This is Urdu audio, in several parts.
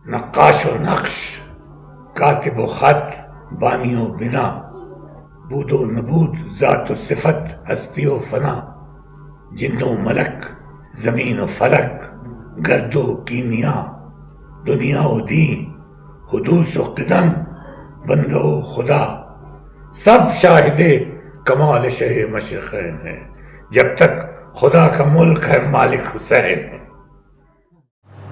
نقاش و نقش، کاتب و خط، بانی و بنا، بود و نبود، ذات و صفت، ہستی و فنا، جن و ملک، زمین و فلک، گرد و کیمیا، دنیا و دین، حدوث و قدم، بندہ و خدا، سب شاہد کمال شہ مشرقین ہے، جب تک خدا کا ملک ہے مالک حسین ہے۔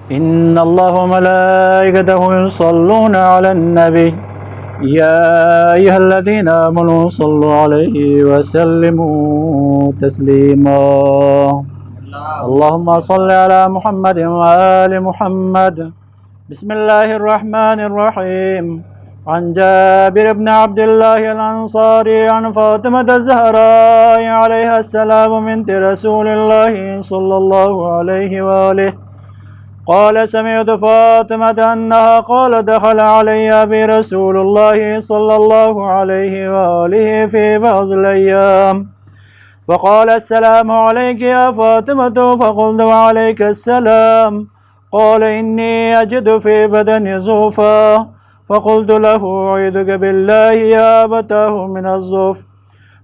ان اللہ وملائکتہ یصلون علی النبی یا ایہا الذین آمنوا صلوا علیہ وسلموا تسلیما۔ اللہم صل علی محمد وآل محمد۔ بسم اللہ الرحمن الرحیم۔ عن جابر بن عبد الله الأنصاري عن فاطمة الزهراء عليها السلام بنت رسول الله صلى الله عليه وآله قال سمعت فاطمة أنها قال دخل علي برسول الله صلى الله عليه وآله في بعض الأيام فقال السلام عليك يا فاطمة، فقلت وعليك السلام. قال إني أجد في بدني زوفا، فقلت له أعيذك بالله يا أبتاه من الزوف.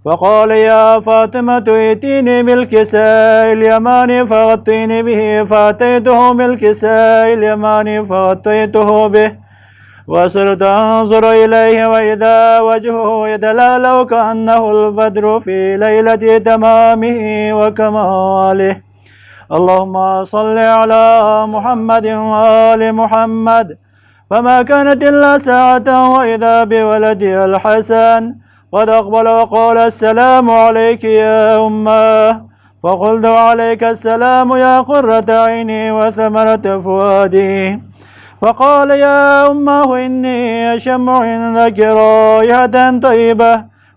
فقال يا فاطمة ائتيني بالكساء اليماني فغطيني به، فأتيته بالكساء اليماني فغطيته به، وصرت أنظر إليه وإذا وجهه يتلألأ كأنه البدر في ليلة تمامه وكماله. اللهم صل على محمد وآل محمد. فما كانت إلا ساعة وإذا بولدي الحسن قد أقبل وقال السلام عليك يا أماه. فقلت وعليك السلام يا قرة عيني وثمرة فؤادي. فقال يا أماه إني أشم عندك رائحة طيبة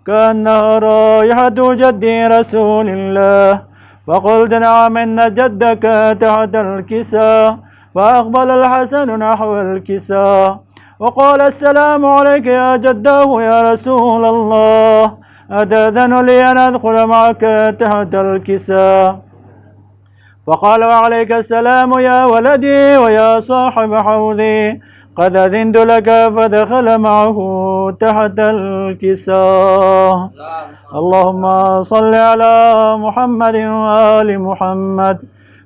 كأنها رائحة جدي رسول الله. فقلت نعم إن جدك تحت الكساء. فأقبل الحسن نحو الكساء وقال السلام عليك يا جداه يا رسول الله، أتأذن لي أن أدخل معك تحت الكساء؟ فقال وعليك السلام يا ولدي ويا صاحب حوضي، قد أذنت لك. فدخل معه تحت الكساء. اللهم صل على محمد وآل محمد.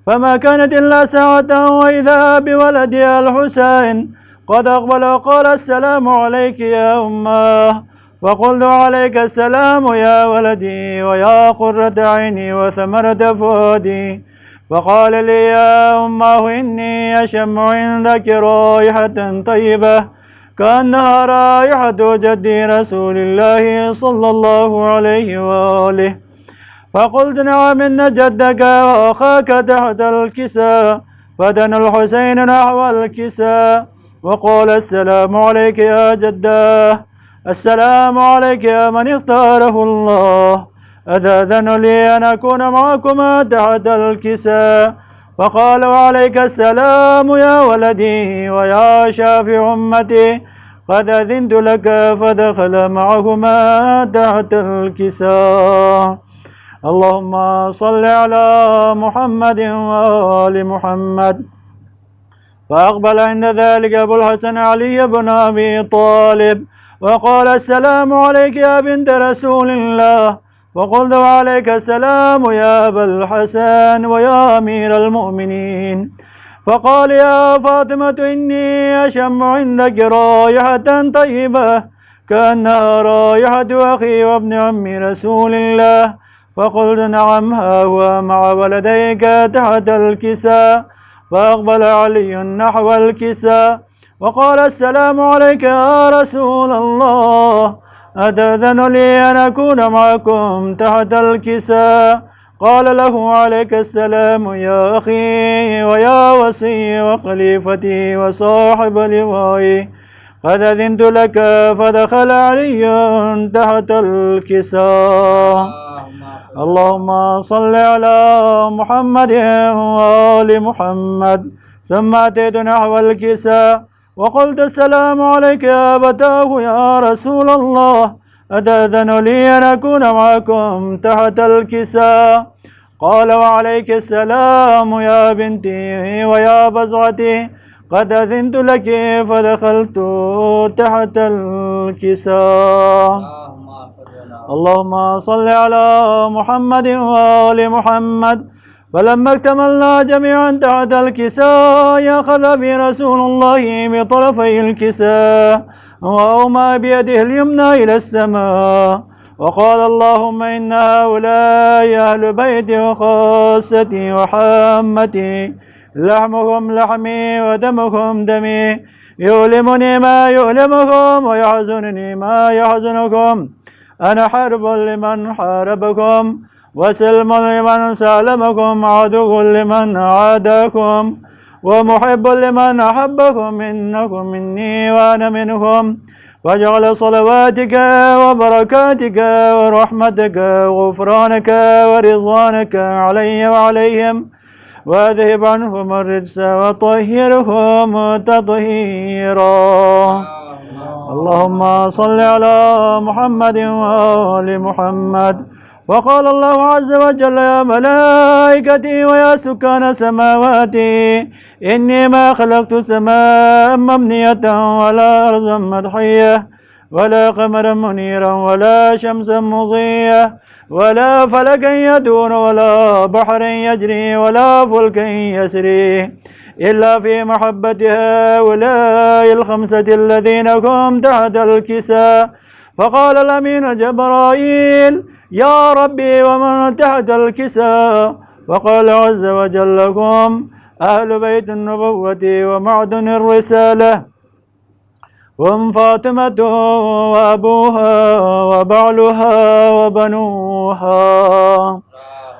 فما كانت إلا ساعة وإذا بولدي الحسين قد أقبل وقال السلام عليك يا أماه. فقلت عليك السلام يا ولدي ويا قرة عيني وثمرة فؤادي. فقال لي يا أماه إني أشم عندك رائحة طيبة كأنها رائحة جدي رسول الله صلى الله عليه وآله. فقلت نعم إن جدك وأخاك تحت الكساء. فدنا الحسين نحو الكساء وقال السلام عليك يا جداه، السلام عليك يا من اختاره الله، أتأذن لي أن أكون معكما تحت الكساء؟ فقال وعليك السلام يا ولدي ويا شافع أمتي، قد أذنت لك. فدخل معهما تحت الكساء. اللهم صل على محمد وآل محمد. فأقبل عند ذلك أبو الحسن علي بن أبي طالب وقال السلام عليك يا بنت رسول الله. وقلت وعليك السلام يا أبا الحسن ويا أمير المؤمنين. فقال يا فاطمة إني أشم عندك رائحة طيبة كأنها رائحة أخي وابن عم رسول الله. فقلت نعم ها هو مع ولديك تحت الكساء. فأقبل علي نحو الكساء وقال السلام عليك يا رسول الله، أتأذن لي أن أكون معكم تحت الكساء؟ قال له عليك السلام يا أخي ويا وصي وخليفتي وصاحب لوائي، قد أذنت لك. فدخل علي تحت الكساء. اللهم صل على محمد وآل محمد. ثم أتيت نحو الكساء وقلت السلام عليك يا أبتاه يا رسول الله، أتأذن لي أن أكون معكم تحت الكساء؟ قال وعليك السلام يا بنتي ويا بزعتي، قد أذنت لك فدخلت تحت الكساء. اللهم صل على محمد وآل محمد. فلما اكتملنا جميعا تحت الكساء أخذ برسول الله بطرفي الكساء وأومى بيده اليمنى إلى السماء وقال اللهم إن هؤلاء أهل بيتي وخاصتي وحامتي، لحمهم لحمي ودمهم دمي، يؤلمني ما يؤلمكم ويحزنني ما يحزنكم. أنا حرب لمن حاربكم وسلم لمن سالمكم، عدو لمن عاداكم ومحب لمن أحبكم، إنكم مني وأنا منكم. واجعل صلواتك وبركاتك ورحمتك وغفرانك ورضوانك علي وعليهم، واذهب عنهم الرجس وطهرهم تطهيرا. اللهم صل على محمد وآل محمد. وقال الله عز وجل يا ملائكتي ويا سكان سماواتي إني ما خلقت سماء مبنية ولا أرضا مضحية ولا قمرا منيرا ولا شمسا مضية ولا فلكا يدور ولا بحر يجري ولا فلك يسري إلا في محبة هؤلاء الخمسة الذين هم تحت الكساء. فقال الأمين جبرائيل يا ربي ومن تحت الكساء؟ وقال عز وجل لكم أهل بيت النبوة ومعدن الرسالة، هم فاطمة وأبوها وبعلها وبنوها.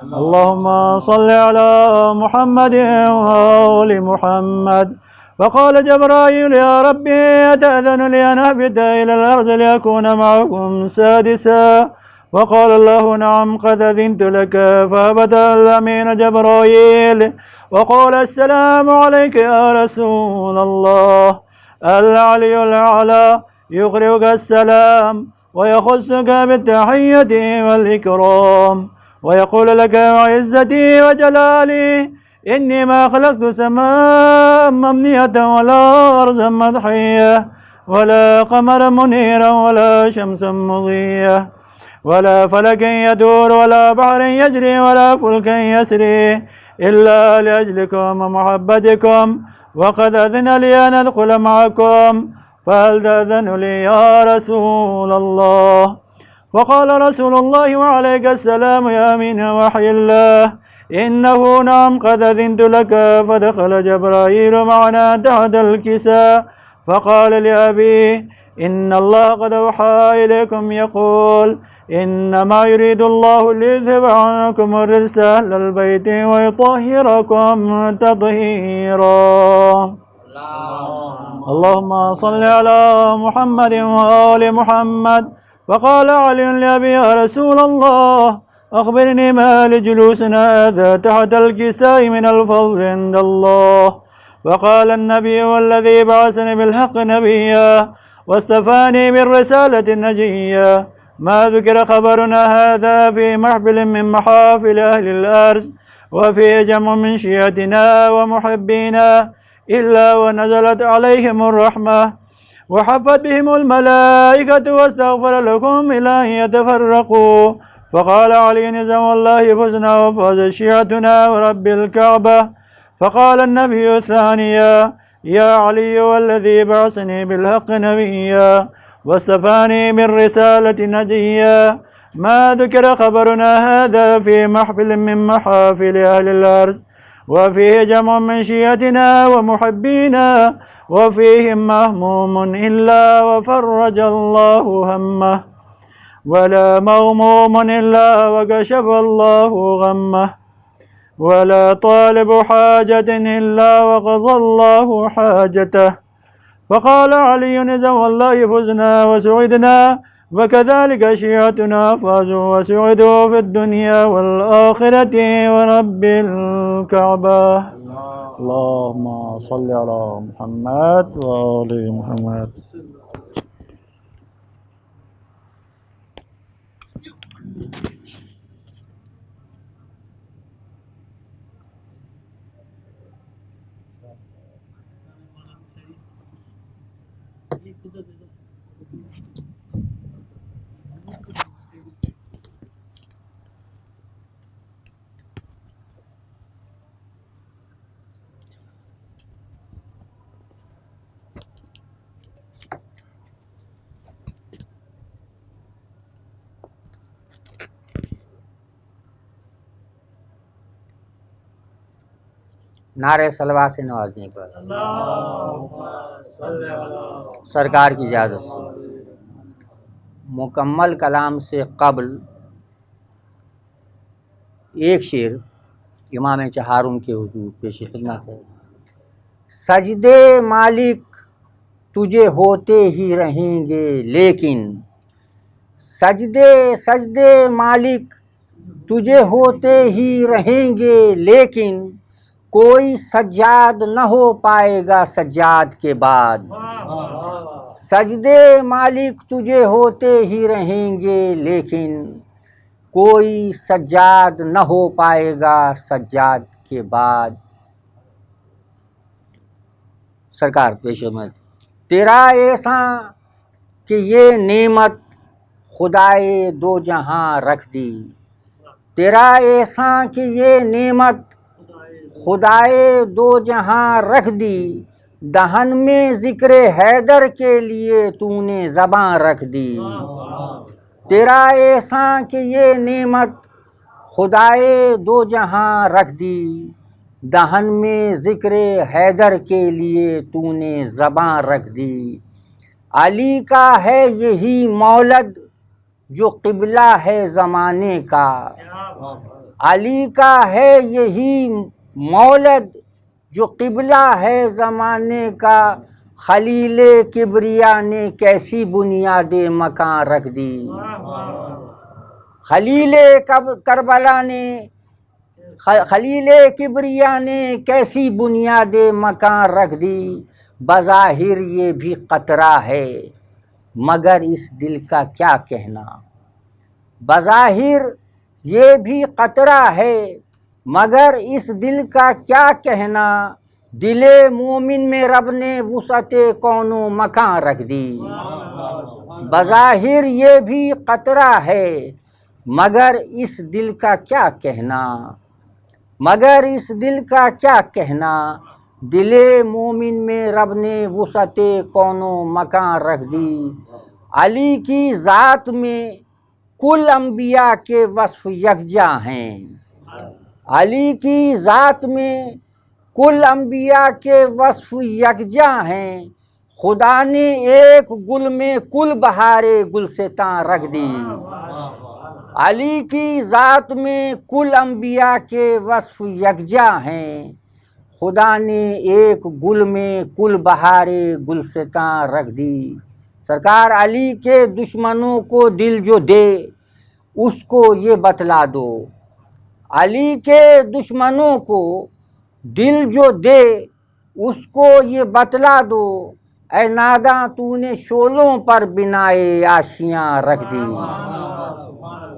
اللهم صل على محمد وآل محمد. فقال جبرائيل يا ربي أتأذن لي أن أهبط إلى الأرض لأكون معكم سادسا؟ وقال الله نعم قد أذنت لك. فهبط الأمين جبرائيل وقال السلام عليك يا رسول الله. العلي الأعلى يقرئك السلام ويخصك بالتحية والإكرام ويقول لك وعزتي وجلالي إني ما خلقت سماء مبنية ولا أرضا مضحية ولا قمرا منيرا ولا شمسا مضية ولا فلك يدور ولا بحر يجري ولا فلك يسري إلا لأجلكم ومحبتكم، وقد أذن لي أن أدخل معكم، فهل تأذن لي يا رسول الله؟ وقال رسول الله وعليك السلام يا أمين وحي الله إنه نعم قد أذنت لك. فدخل جبرائيل معنا تحت الكساء فقال لأبي إن الله قد أوحى إليكم يقول إنما يريد الله ليذهب عنكم الرجس أهل البيت ويطهركم تطهيرا. اللهم صل على محمد وآل محمد. فقال علي لأبي يا رسول الله أخبرني ما لجلوسنا هذا تحت الكساء من الفضل عند الله. فقال النبي والذي بعثني بالحق نبيا واصطفاني بالرسالة النجية ما ذكر خبرنا هذا في محفل من محافل أهل الأرض وفي جمع من شيعتنا ومحبينا إلا ونزلت عليهم الرحمة وحفت بهم الملائكة واستغفر لكم إلى أن يتفرقوا. فقال علي نزم والله فزنا وفاز شيعتنا ورب الكعبة. فقال النبي الثانية يا علي والذي بعثني بالحق نبيا واصطفاني من رسالة نجيا ما ذكر خبرنا هذا في محفل من محافل أهل الأرض وفيه جمع من شيعتنا ومحبينا وفيهم مهموم إلا وفرج الله همه ولا مغموم إلا وكشف الله غمه ولا طالب حاجة إلا وقضى الله حاجته. فقال علي نزم والله فزنا وسعدنا وكذلك شيعتنا فازوا وسعدوا في الدنيا والآخرة ورب الكعبة. اللهم صل على محمد وآل محمد. نعرہ صلوات سے نوازنے پر سرکار کی اجازت سے مکمل کلام سے قبل ایک شعر امام چہارم کے حضور پیش خدمت ہے۔ سجدے مالک تجھے ہوتے ہی رہیں گے لیکن، سجدے مالک تجھے ہوتے ہی رہیں گے لیکن، کوئی سجاد نہ ہو پائے گا سجاد کے بعد۔ سجدے مالک تجھے ہوتے ہی رہیں گے لیکن، کوئی سجاد نہ ہو پائے گا سجاد کے بعد۔ سرکار پیش میں تیرا ایسا کہ یہ نعمت خدائے دو جہاں رکھ دی، تیرا ایسا کہ یہ نعمت خدائے دو جہاں رکھ دی، دہن میں ذکر حیدر کے لیے تو نے زباں رکھ دی۔ تیرا ایسا کہ یہ نعمت خدائے دو جہاں رکھ دی، دہن میں ذکر حیدر کے لیے تو نے زباں رکھ دی۔ علی کا ہے یہی مولد جو قبلہ ہے زمانے کا، علی کا ہے یہی مولد جو قبلہ ہے زمانے کا، خلیل کبریا نے کیسی بنیاد مکان رکھ دی۔ خلیل کربلا نے، خلیل کبریا نے کیسی بنیاد مکان رکھ دی، بظاہر یہ بھی قطرہ ہے مگر اس دل کا کیا کہنا، بظاہر یہ بھی قطرہ ہے مگر اس دل کا کیا کہنا، دل مومن میں رب نے وسعت کون و مکان رکھ دی۔ بظاہر یہ بھی قطرہ ہے مگر اس دل کا کیا کہنا، مگر اس دل کا کیا کہنا، دل مومن میں رب نے وسعت کون و مکان رکھ دی۔ علی کی ذات میں کل انبیاء کے وصف یکجا ہیں، علی کی ذات میں کل انبیاء کے وصف یکجا ہیں، خدا نے ایک گل میں کل بہارے گلستاں رکھ دی۔ علی کی ذات میں کل انبیاء کے وصف یکجا ہیں، خدا نے ایک گل میں کل بہارے گلستاں رکھ دی۔ سرکار علی کے دشمنوں کو دل جو دے اس کو یہ بتلا دو، علی کے دشمنوں کو دل جو دے اس کو یہ بتلا دو، اے ناداں تو نے شعلوں پر بنائے آشیاں رکھ دی۔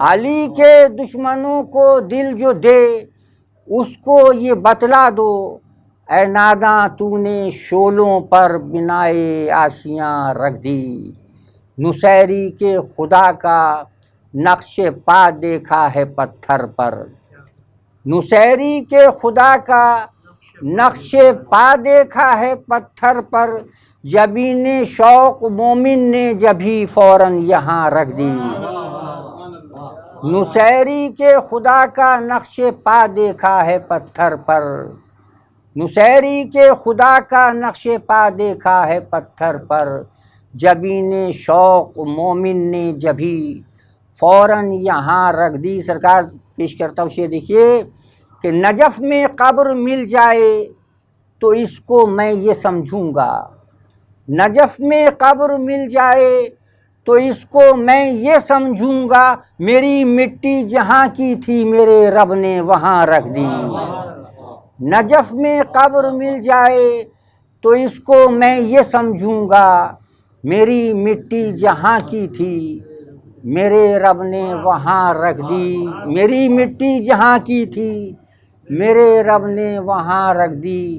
علی کے دشمنوں کو دل جو دے اس کو یہ بتلا دو، اے ناداں تو نے شعلوں پر بنائے آشیاں رکھ دی۔ نصیری کے خدا کا نقش پا دیکھا ہے پتھر پر، نصیری کے خدا کا نقش پا دیکھا ہے پتھر پر، جبین شوق مومن نے جبھی فوراً یہاں رکھ دی۔ نصیری کے خدا کا نقش پا دیکھا ہے پتھر پر، نصیری کے خدا کا نقش پا دیکھا ہے پتھر پر، جبین شوق مومن نے جبھی فوراً یہاں رکھ دی۔ سرکار پیش کرتا ہوں، یہ دیکھیے کہ نجف میں قبر مل جائے تو اس کو میں یہ سمجھوں گا، نجف میں قبر مل جائے تو اس کو میں یہ سمجھوں گا، میری مٹی جہاں کی تھی میرے رب نے وہاں رکھ دی۔ نجف میں قبر مل جائے تو اس کو میں یہ سمجھوں گا، میری مٹی جہاں کی تھی میرے رب نے وہاں رکھ دی، میری مٹی جہاں کی تھی میرے رب نے وہاں رکھ دی۔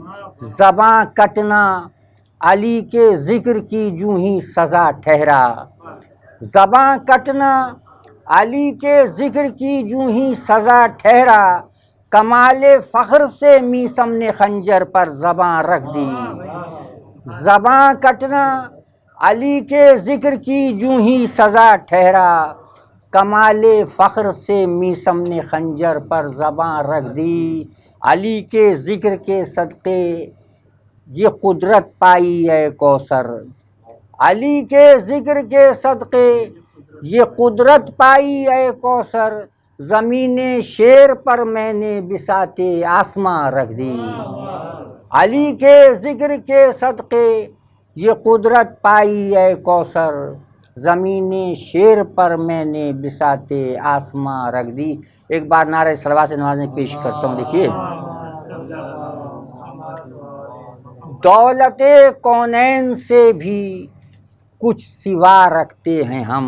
زباں کٹنا علی کے ذکر کی جوں ہی سزا ٹھہرا، زباں کٹنا علی کے ذکر کی جوں ہی سزا ٹھہرا، کمال فخر سے میثم نے خنجر پر زباں رکھ دی، زباں کٹنا علی کے ذکر کی جوں ہی سزا ٹھہرا، کمال فخر سے میثم نے خنجر پر زباں رکھ دی، علی کے ذکر کے صدقے یہ قدرت پائی اے کوثر، علی کے ذکر کے صدقے یہ قدرت پائی اے کوثر، زمین شیر پر میں نے بساط آسماں رکھ دی، علی کے ذکر کے صدقے یہ قدرت پائی اے کوثر، زمین شیر پر میں نے بساط آسماں رکھ دی۔ ایک بار نعرہ صلوات سے نمازیں پیش کرتا ہوں، دیکھیے۔ دولت کونین سے بھی کچھ سوا رکھتے ہیں ہم،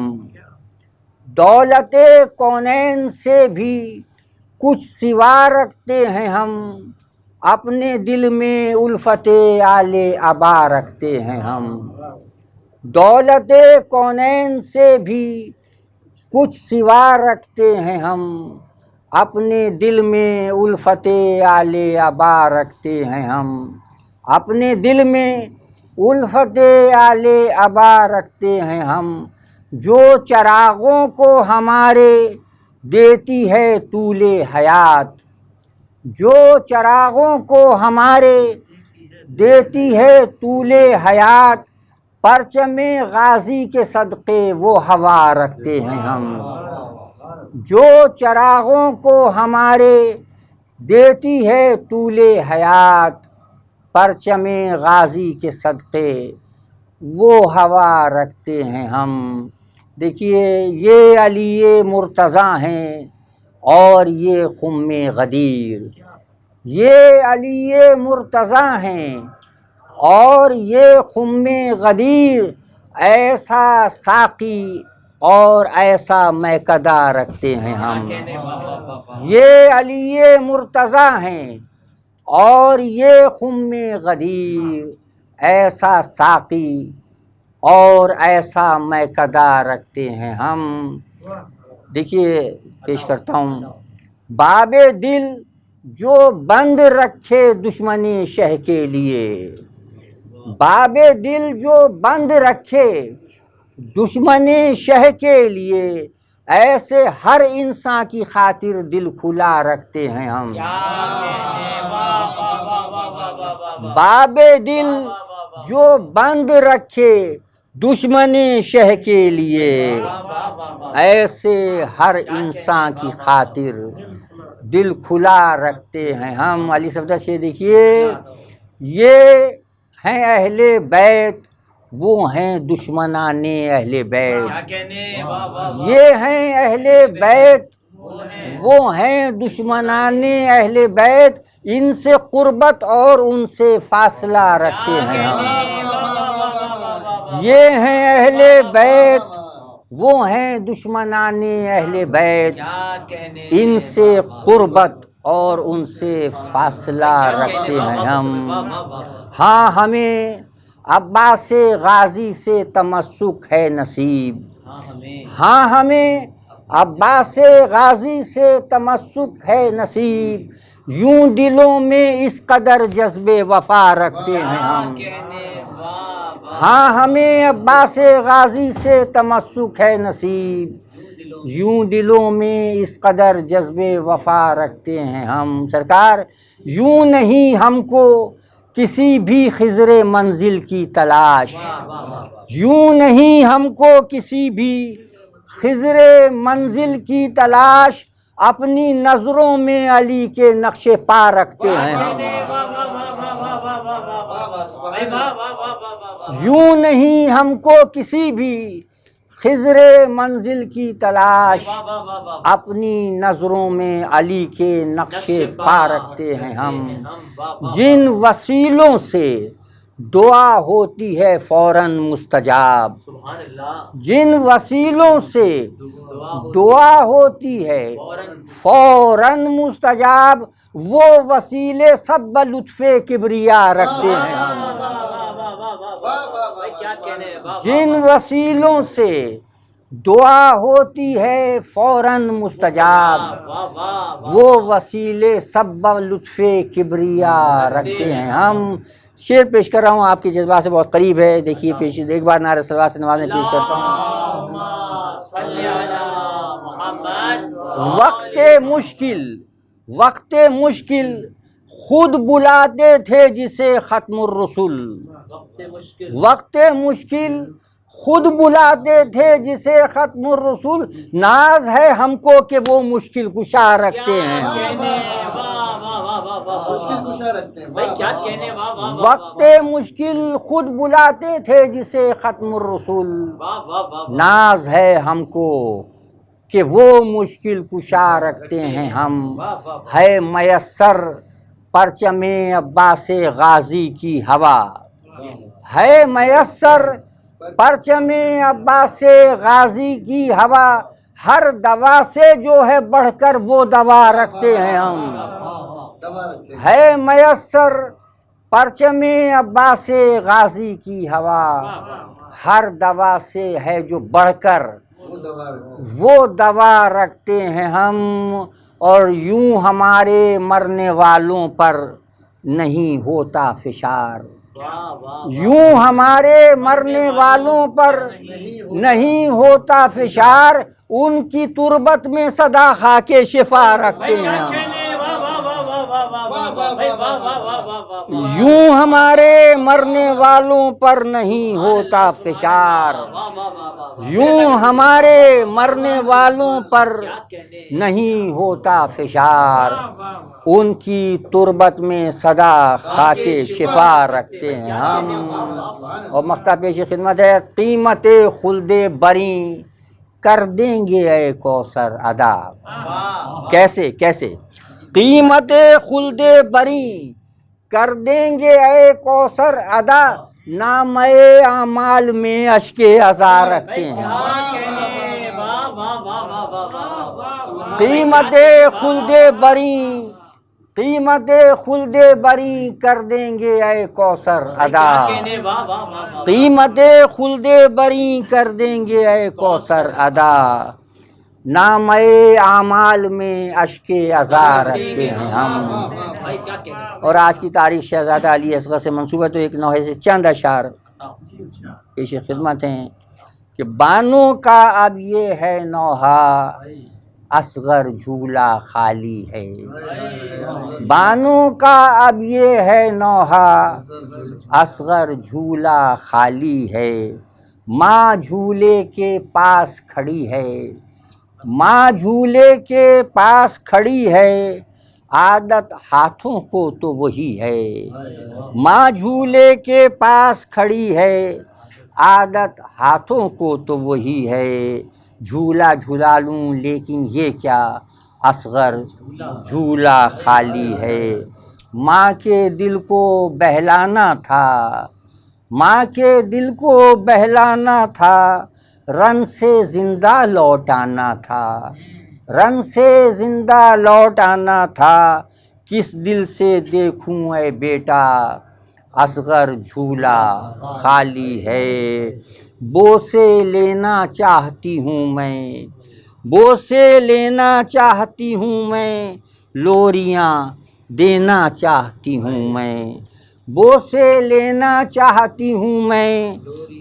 دولت کونین سے بھی کچھ سوا رکھتے ہیں ہم، اپنے دل میں الفت آل ابا رکھتے ہیں ہم، دولت کونین سے بھی کچھ سوا رکھتے ہیں ہم، اپنے دل میں الفت آل ابا رکھتے ہیں ہم، اپنے دل میں الفت آل ابا رکھتے ہیں ہم، جو چراغوں کو ہمارے دیتی ہے طول حیات، جو چراغوں کو ہمارے دیتی ہے طول حیات، پرچم غازی کے صدقے وہ ہوا رکھتے ہیں ہم، جو چراغوں کو ہمارے دیتی ہے طول حیات، پرچم غازی کے صدقے وہ ہوا رکھتے ہیں ہم۔ دیکھیے یہ علی مرتضیٰ ہیں اور یہ خم غدیر، یہ علی مرتضیٰ ہیں اور یہ خم غدیر، ایسا ساقی اور ایسا میکدہ رکھتے ہیں ہم، یہ علی مرتضیٰ ہیں اور یہ خم غدیر، ایسا ساقی اور ایسا میکدہ رکھتے ہیں ہم۔ دیکھیے پیش کرتا ہوں۔ باب دل جو بند رکھے دشمن شہ کے لیے، باب دل جو بند رکھے دشمن شہ کے لیے، ایسے ہر انسان کی خاطر دل کھلا رکھتے ہیں ہم، باب دل جو بند رکھے دشمن شہ کے لیے، ایسے ہر انسان کی خاطر دل کھلا رکھتے ہیں ہم۔ علی صفدر سے دیکھیے، یہ ہیں اہل بیت، وہ ہیں دشمنان اہل بیت، یہ ہیں اہل بیت، وہ ہیں دشمنان اہل بیت، ان سے قربت اور ان سے فاصلہ رکھتے ہیں ہم، یہ ہیں اہل بیت، وہ ہیں دشمنان اہل بیت، ان سے قربت اور ان سے فاصلہ رکھتے ہیں ہم۔ ہاں ہمیں عباس غازی سے تمسک ہے نصیب، ہاں ہمیں عباس غازی سے تمسک ہے نصیب، یوں دلوں میں اس قدر جذب وفا رکھتے ہیں ہم، ہاں ہمیں عباس غازی سے تمسک ہے نصیب، یوں دلوں میں اس قدر جذب وفا رکھتے ہیں ہم۔ سرکار یوں نہیں ہم کو کسی بھی خضر منزل کی تلاش، یوں نہیں ہم کو کسی بھی خضر منزل کی تلاش، اپنی نظروں میں علی کے نقش پا رکھتے ہیں ہم، یوں نہیں ہم کو کسی بھی خضر منزل کی تلاش، اپنی نظروں میں علی کے نقش پا رکھتے ہیں ہم، جن وسیلوں سے دعا ہوتی ہے فوراً مستجاب، جن وسیلوں سے دعا ہوتی ہے فوراً مستجاب، وہ وسیلے سب لطف کبریا رکھتے ہیں ہم، جن وسیلوں سے دعا ہوتی ہے فوراً مستجاب، وہ وسیلے سب لطف کبریا رکھتے ہیں ہم۔ شعر پیش کر رہا ہوں، آپ کے جذبات سے بہت قریب ہے، دیکھیے پیش ایک بار نعرہ صلوات سے نوازیں پیش کرتا ہوں۔ وقت مشکل خود بلاتے تھے جسے ختم الرسل، وقت مشکل خود بلاتے تھے جسے ختم الرسول، ناز ہے ہم کو کہ وہ مشکل کشا رکھتے ہیں۔ وقت مشکل خود بلاتے تھے جسے ختم الرسول، ناز ہے ہم کو کہ وہ مشکل کشا رکھتے ہیں ہم۔ ہے میسر پرچم عباس غازی کی ہوا، ہے میسر پرچم عباس غازی کی ہوا، ہر دوا سے جو ہے بڑھ کر وہ دوا رکھتے ہیں ہم۔ ہے میسر پرچم عباس غازی کی ہوا، ہر دوا سے ہے جو بڑھ کر وہ دوا رکھتے ہیں ہم۔ اور یوں ہمارے مرنے والوں پر نہیں ہوتا فشار، یوں ہمارے مرنے والوں پر نہیں ہوتا فشار، ان کی تربت میں صدا خاک شفا رکھتے ہیں ہم۔ یوں ہمارے مرنے والوں پر نہیں ہوتا فشار، یوں ہمارے مرنے والوں پر نہیں ہوتا فشار، ان کی تربت میں صدا خاک شفا رکھتے ہیں ہم۔ اور مقطع پیش خدمت ہے، قیمت خلد بری کر دیں گے اے کوثر ادا۔ کیسے قیمت خلد بری کر دیں گے اے کوثر ادا، نام اعمال میں اشک عزا رکھتے ہیں۔ قیمت خلد بری کر دیں گے اے کوثر ادا، قیمت خلد بری کر دیں گے اے کوثر ادا، نام اعمال میں اشک عزا رکھتے ہیں ہم۔ اور آج کی تاریخ شہزادہ علی اصغر سے منسوب ہے، تو ایک نوحے سے چند اشعار پیش خدمت ہیں کہ بانوں کا اب یہ ہے نوحہ اصغر جھولا خالی ہے، بانوں کا اب یہ ہے نوحہ اصغر جھولا خالی ہے، ماں جھولے کے پاس کھڑی ہے، ماں جھولے کے پاس کھڑی ہے، عادت ہاتھوں کو تو وہی ہے، ماں جھولے کے پاس کھڑی ہے، عادت ہاتھوں کو تو وہی ہے، جھولا جھلا لوں لیکن یہ کیا اصغر جھولا خالی ہے، ماں کے دل کو بہلانا تھا، ماں کے دل کو بہلانا تھا، رن سے زندہ لوٹ آنا تھا، رن سے زندہ لوٹ آنا تھا، کس دل سے دیکھوں اے بیٹا اصغر جھولا خالی ہے، بوسے لینا چاہتی ہوں میں، بوسے لینا چاہتی ہوں میں، لوریاں دینا چاہتی ہوں میں، بوسے لینا چاہتی ہوں میں،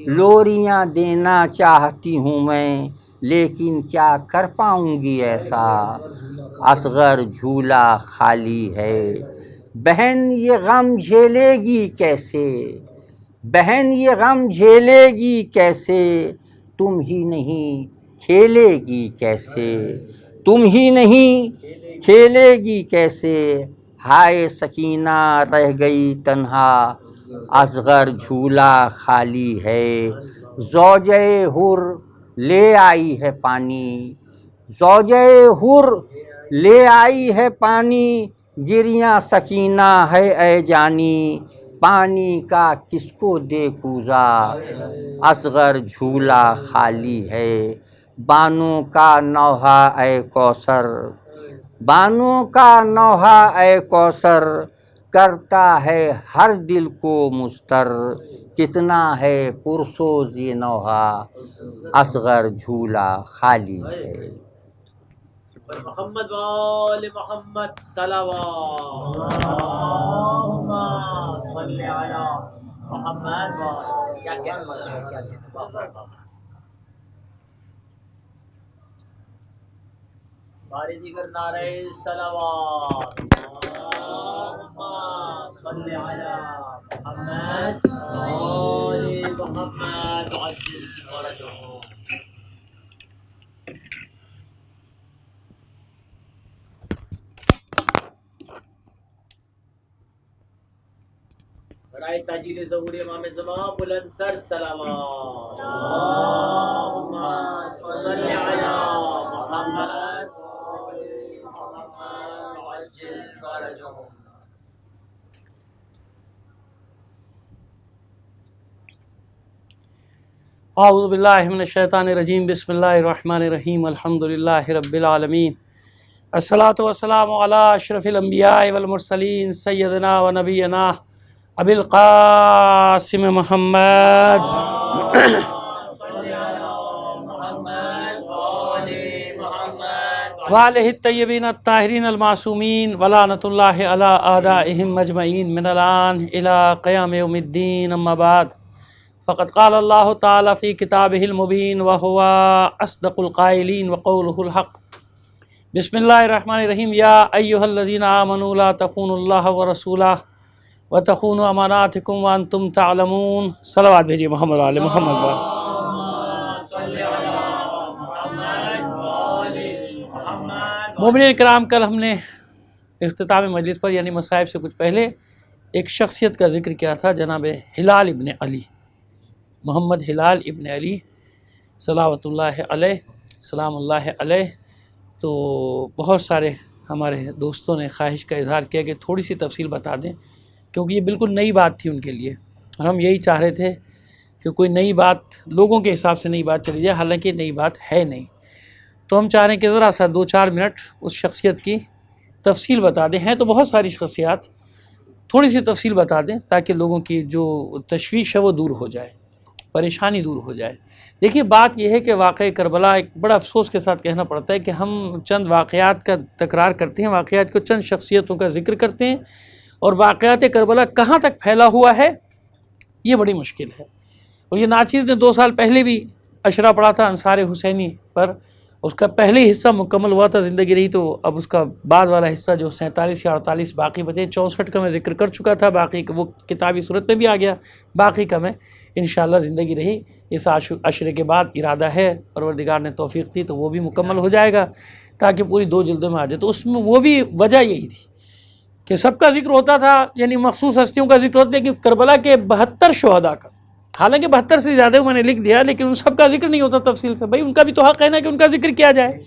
لوریاں دینا چاہتی ہوں میں، لیکن کیا کر پاؤں گی ایسا اصغر جھولا خالی ہے، بہن یہ غم جھیلے گی کیسے، بہن یہ غم جھیلے گی کیسے، تم ہی نہیں کھیلے گی کیسے، تم ہی نہیں کھیلے گی کیسے، ہائے سکینہ رہ گئی تنہا اصغر جھولا خالی ہے، زوجہ حر لے آئی ہے پانی، زوجہ حر لے آئی ہے پانی، گریاں سکینہ ہے اے جانی، پانی کا کس کو دے کوزہ اصغر جھولا خالی ہے، بانوں کا نوحہ اے کوثر، بانوں کا نوحہ اے کوثر، کرتا ہے ہر دل کو مضطر، کہ کتنا ہے پرسوز یہ نوحہ، اصغر جھولا خالی ہے۔ محمد وآل محمد صلوات، اللہم صلی علی محمد وآل۔ کیا باری دیگر نعرہ صلوات، اللہم صلی علی محمد وآل محمد وعجل فرجهم۔ برائے تاجیل ظہور امام زمان بلند تر صلوات، اللہم صلی علی محمد وعجل فرجهم۔ اعوذ باللہ من الشیطان الرجیم، بسم اللہ الرحمن الرحیم، الحمدللہ رب العالمین، الصلاۃ والسلام علی اشرف الانبیاء والمرسلین، سیدنا و نبینا ابی القاسم محمد وآلہ الطیبین الطاہرین المعصومین، ولعنۃ اللہ علی اعدائہم اجمعین من الآن الی قیام یوم الدین، اما بعد فقد قال اللہ تعالی فی کتابہ المبین وہو اصدق القائلین وقولہ الحق۔ بسم اللہ الرحمن الرحیم، یا ایہا الذین آمنوا لا تخونوا اللہ ورسولہ وتخونوا اماناتکم وانتم تعلمون۔ صلوات بھیجیے محمد علی محمد پر۔ مومنین کرام، کل ہم نے اختتام مجلس پر یعنی مصائب سے کچھ پہلے ایک شخصیت کا ذکر کیا تھا، جناب ہلال ابن علی، محمد ہلال ابن علی صلوات اللہ علیہ، سلام اللہ علیہ۔ تو بہت سارے ہمارے دوستوں نے خواہش کا اظہار کیا کہ تھوڑی سی تفصیل بتا دیں، کیونکہ یہ بالکل نئی بات تھی ان کے لیے، اور ہم یہی چاہ رہے تھے کہ کوئی نئی بات لوگوں کے حساب سے نئی بات چلی جائے، حالانکہ نئی بات ہے نہیں۔ تو ہم چاہ رہے ہیں کہ ذرا سا 2-4 منٹ اس شخصیت کی تفصیل بتا دیں، ہیں تو بہت ساری شخصیات، تھوڑی سی تفصیل بتا دیں تاکہ لوگوں کی جو تشویش ہے وہ دور ہو جائے، پریشانی دور ہو جائے۔ دیکھیے، بات یہ ہے کہ واقعہ کربلا ایک بڑا افسوس کے ساتھ کہنا پڑتا ہے کہ ہم چند واقعات کا تکرار کرتے ہیں، واقعات کو چند شخصیتوں کا ذکر کرتے ہیں، اور واقعات کربلا کہاں تک پھیلا ہوا ہے یہ بڑی مشکل ہے۔ اور یہ ناچیز نے 2 سال پہلے بھی اشرا پڑھا تھا انصار حسینی پر، اس کا پہلے حصہ مکمل ہوا تھا، زندگی رہی، تو اب اس کا بعد والا حصہ جو 47 یا 48 باقی بچے، 64 کا میں ذکر کر چکا تھا، باقی وہ کتابی صورت میں بھی آ گیا، باقی کا میں انشاءاللہ زندگی رہی اس عشرے کے بعد ارادہ ہے، پروردگار نے توفیق دی تو وہ بھی مکمل ہو جائے گا تاکہ پوری 2 جلدوں میں آ جائے۔ تو اس میں وہ بھی وجہ یہی تھی کہ سب کا ذکر ہوتا تھا، یعنی مخصوص ہستیوں کا ذکر ہوتا ہے، کہ کربلا کے 72 شہداء کا، حالانکہ 72 سے زیادہ میں نے لکھ دیا، لیکن ان سب کا ذکر نہیں ہوتا تفصیل سے، بھائی ان کا بھی تو حق ہے نا کہ ان کا ذکر کیا جائے،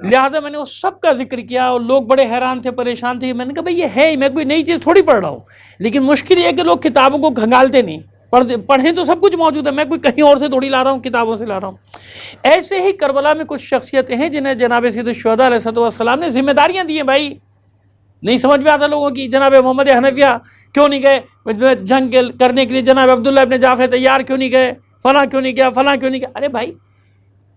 لہٰذا میں نے اس سب کا ذکر کیا، اور لوگ بڑے حیران تھے، پریشان تھے۔ میں نے کہا بھائی یہ ہے، میں کوئی نئی چیز تھوڑی پڑھ رہا ہوں، لیکن مشکل یہ ہے کہ لوگ کتابوں کو کھنگالتے نہیں، پڑھیں تو سب کچھ موجود ہے، میں کوئی کہیں اور سے تھوڑی لا رہا ہوں، کتابوں سے لا رہا ہوں۔ ایسے ہی کربلا میں کچھ شخصیتیں ہیں جنہیں جناب سید الشہداء علیہ السلام نے ذمہ داریاں دی ہیں۔ بھائی نہیں سمجھ میں آتا لوگوں کی، جناب محمد حنفیہ کیوں نہیں گئے جنگ کرنے کے لیے، جناب عبداللہ ابن جعفر طیار کیوں نہیں گئے، فلاں کیوں نہیں گیا، فلاں کیوں نہیں گیا۔ ارے بھائی،